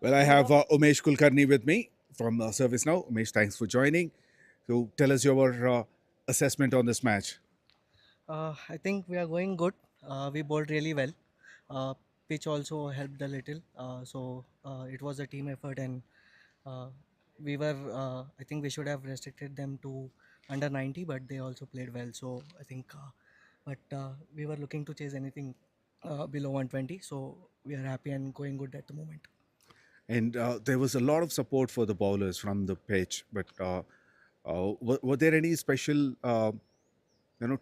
Well, I have 𝗍𝗁𝗃𝗃 with me from Service Now. Umesh, thanks for joining. So tell us your assessment on this match. I think we are going good. We bowled really well. Pitch also helped a little. It was a team effort, and uh, we were. I think we should have restricted them to under 90, but they also played well. So I think, we were looking to chase anything below 120. So we are happy and going good at the moment. And there was a lot of support for the bowlers from the pitch. But were there any special,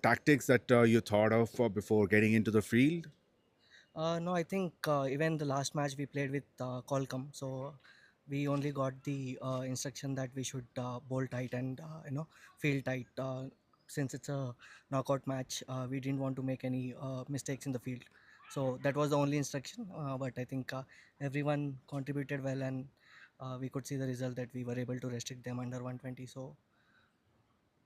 tactics that you thought of before getting into the field? No, I think even the last match we played with Qualcomm, so we only got the instruction that we should bowl tight and field tight. Since it's a knockout match, we didn't want to make any mistakes in the field. So that was the only instruction. But I think everyone contributed well, and we could see the result that we were able to restrict them under 120. So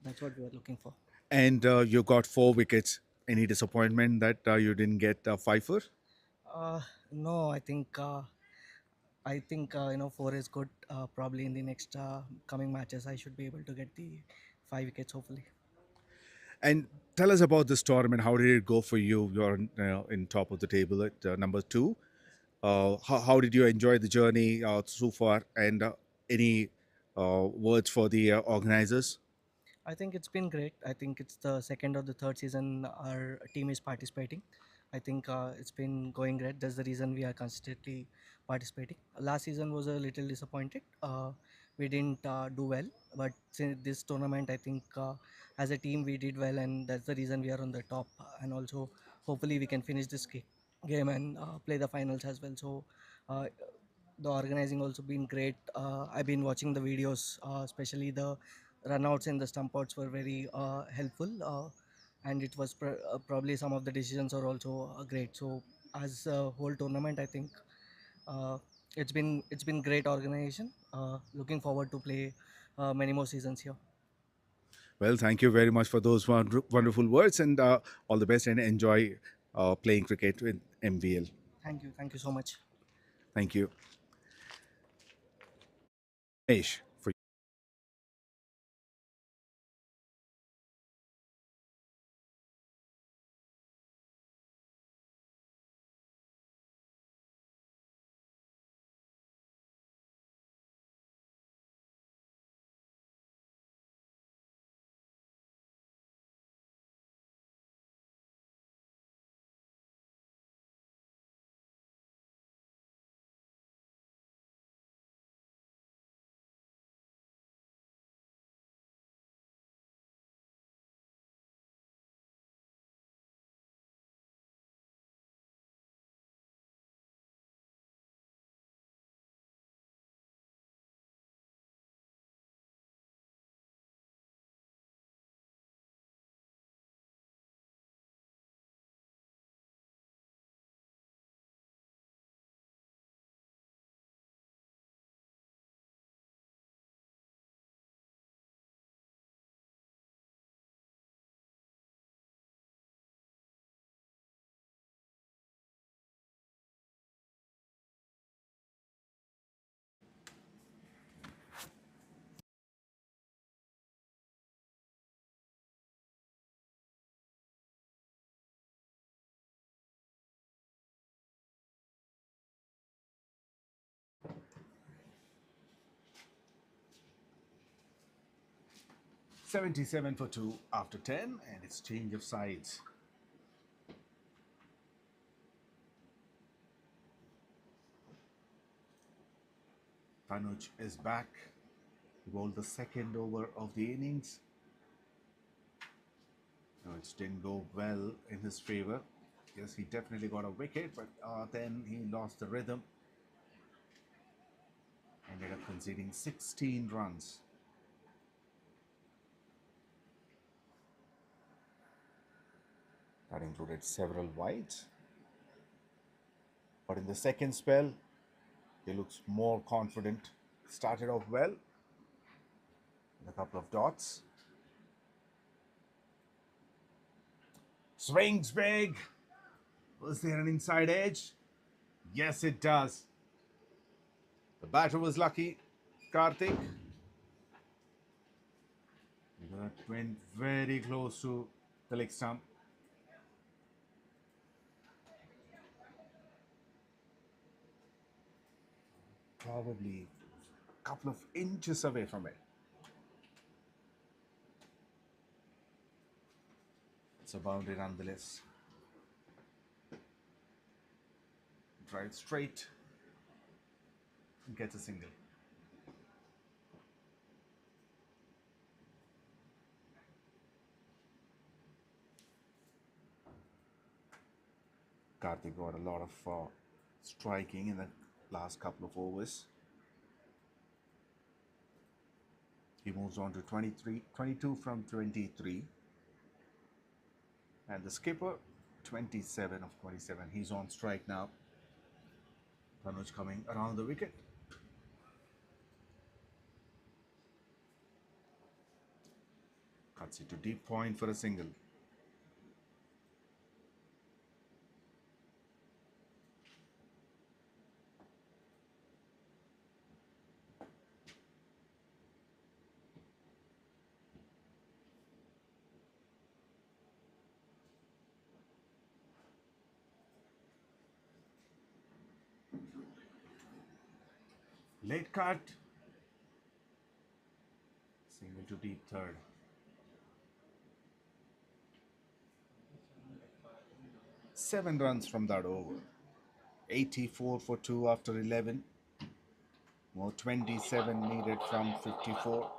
that's what we were looking for. And you got 4 wickets. Any disappointment that you didn't get 5 for? No, I think 4 is good. Probably in the next coming matches, I should be able to get the 5 wickets hopefully. And tell us about this tournament. How did it go for you? You're in top of the table at number 2. How did you enjoy the journey so far? And any words for the organizers? I think it's been great. I think it's the second or the third season our team is participating. I think it's been going great. That's the reason we are consistently participating. Last season was a little disappointed. We didn't do well, but since this tournament, I think as a team we did well, and that's the reason we are on the top. And also, hopefully, we can finish this game and play the finals as well. So. The organizing also been great. I've been watching the videos, especially the runouts and the stump outs were very helpful, and it was probably some of the decisions are also great. So as a whole tournament, I think uh, it's been great organization. Looking forward to play many more seasons here. Well, thank you very much for those wonderful words, and all the best, and enjoy playing cricket with MVL. Thank you so much. Thank you. Umesh, for 77 for 2 after 10, and it's change of sides. Tanuj is back. He bowled the second over of the innings. No, it didn't go well in his favor. Yes, he definitely got a wicket, but then he lost the rhythm. Ended up conceding 16 runs. That included several wides. But in the second spell, he looks more confident. Started off well with a couple of dots. Swings big. Was there an inside edge? Yes, it does. The batter was lucky. Karthik. That went very close to the leg stump. Probably a couple of inches away from it. It's a boundary nonetheless. Drive straight and gets a single. Karthik got a lot of striking in the last couple of overs. He moves on to 22 from 23. And the skipper, 27 of 27. He's on strike now. Tanuj coming around the wicket. Cuts it to deep point for a single. Late cut. Single to deep third. Seven runs from that over. 84 for 2 after 11. More 27 needed from 54.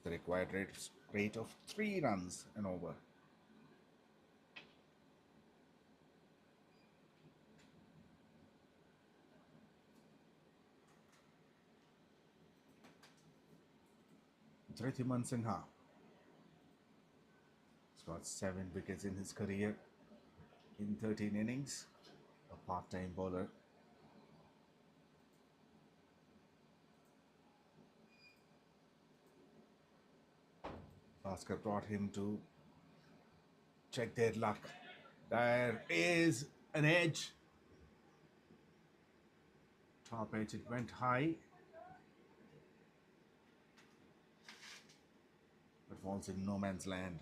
The required rate of 3 runs an over. 𝗃𝗏𝗏 𝗃𝗏𝗃𝗏. He's got 7 wickets in his career in 13 innings. A part-time bowler. Bhaskar brought him to check their luck. There is an edge. Top edge, it went high. But falls in no man's land.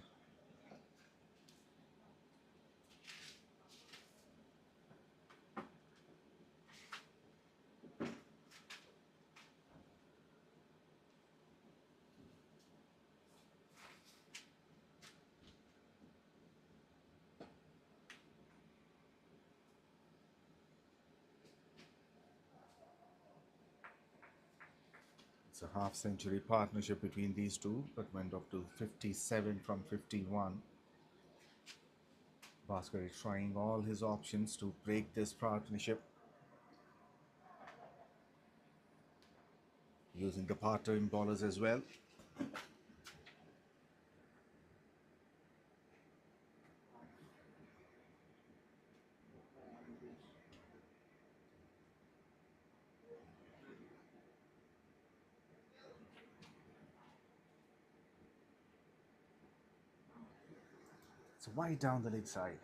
It's a half-century partnership between these two that went up to 57 from 51. Bhaskar is trying all his options to break this partnership, using the part-time bowlers as well. It's wide down the leg side.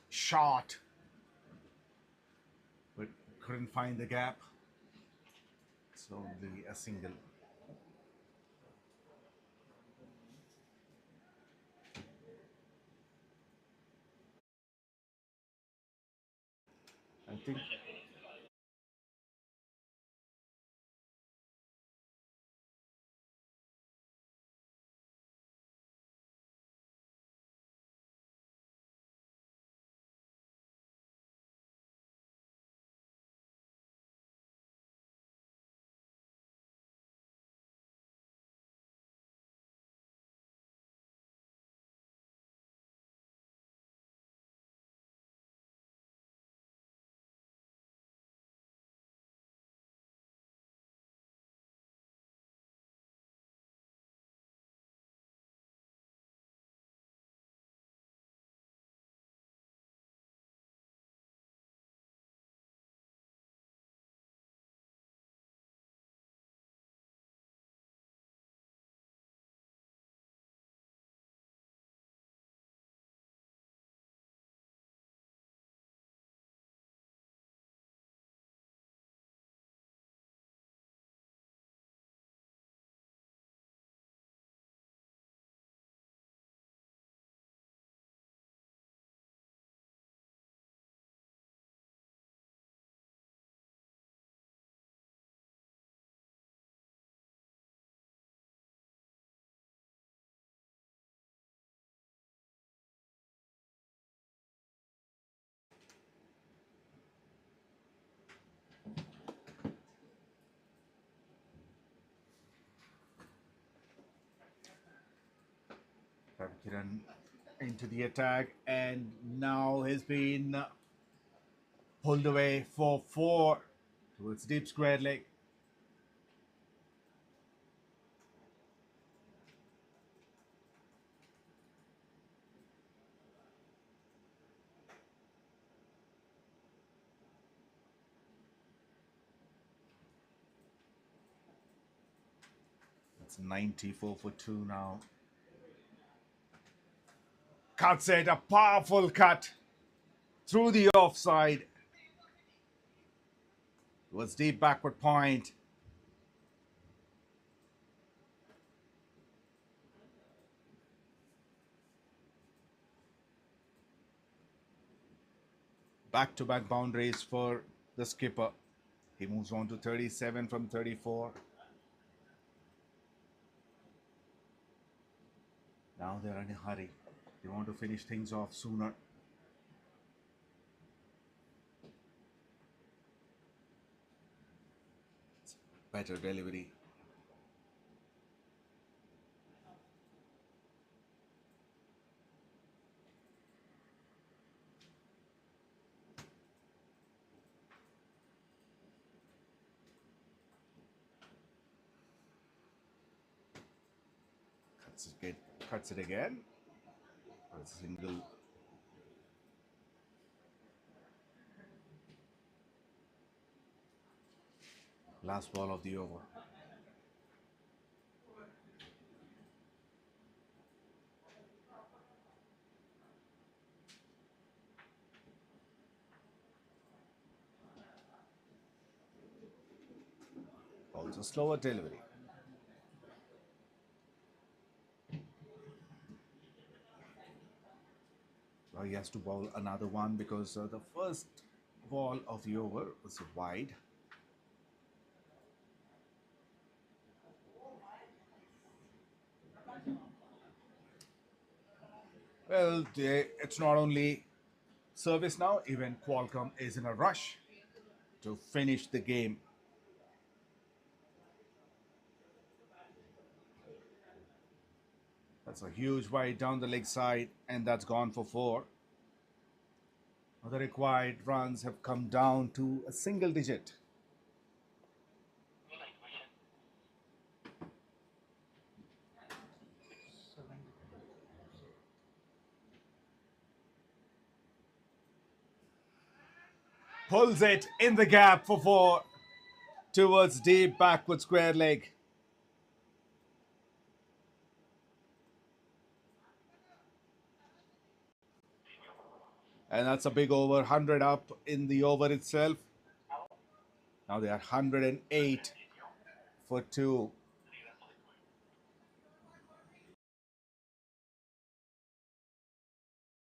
shot, but couldn't find the gap. It's only a single. I think Kiran into the attack, and now has been pulled away for 4 towards deep square leg. It's 94 for 2 now. Cuts it, a powerful cut through the offside. It was deep backward point. Back-to-back boundaries for the skipper. He moves on to 37 from 34. Now they're in a hurry. They want to finish things off sooner. Better delivery. Cuts it again. It's a single. Last ball of the over. Also slower delivery. Well, he has to bowl another one because the first ball of the over was wide. Well, it's not only service now, even Qualcomm is in a rush to finish the game. That's a huge wide down the leg side, and that's gone for 4. The required runs have come down to a single digit. Pulls it in the gap for 4 towards deep backward square leg. And that's a big over, 100 up in the over itself. Now they are 108 for 2.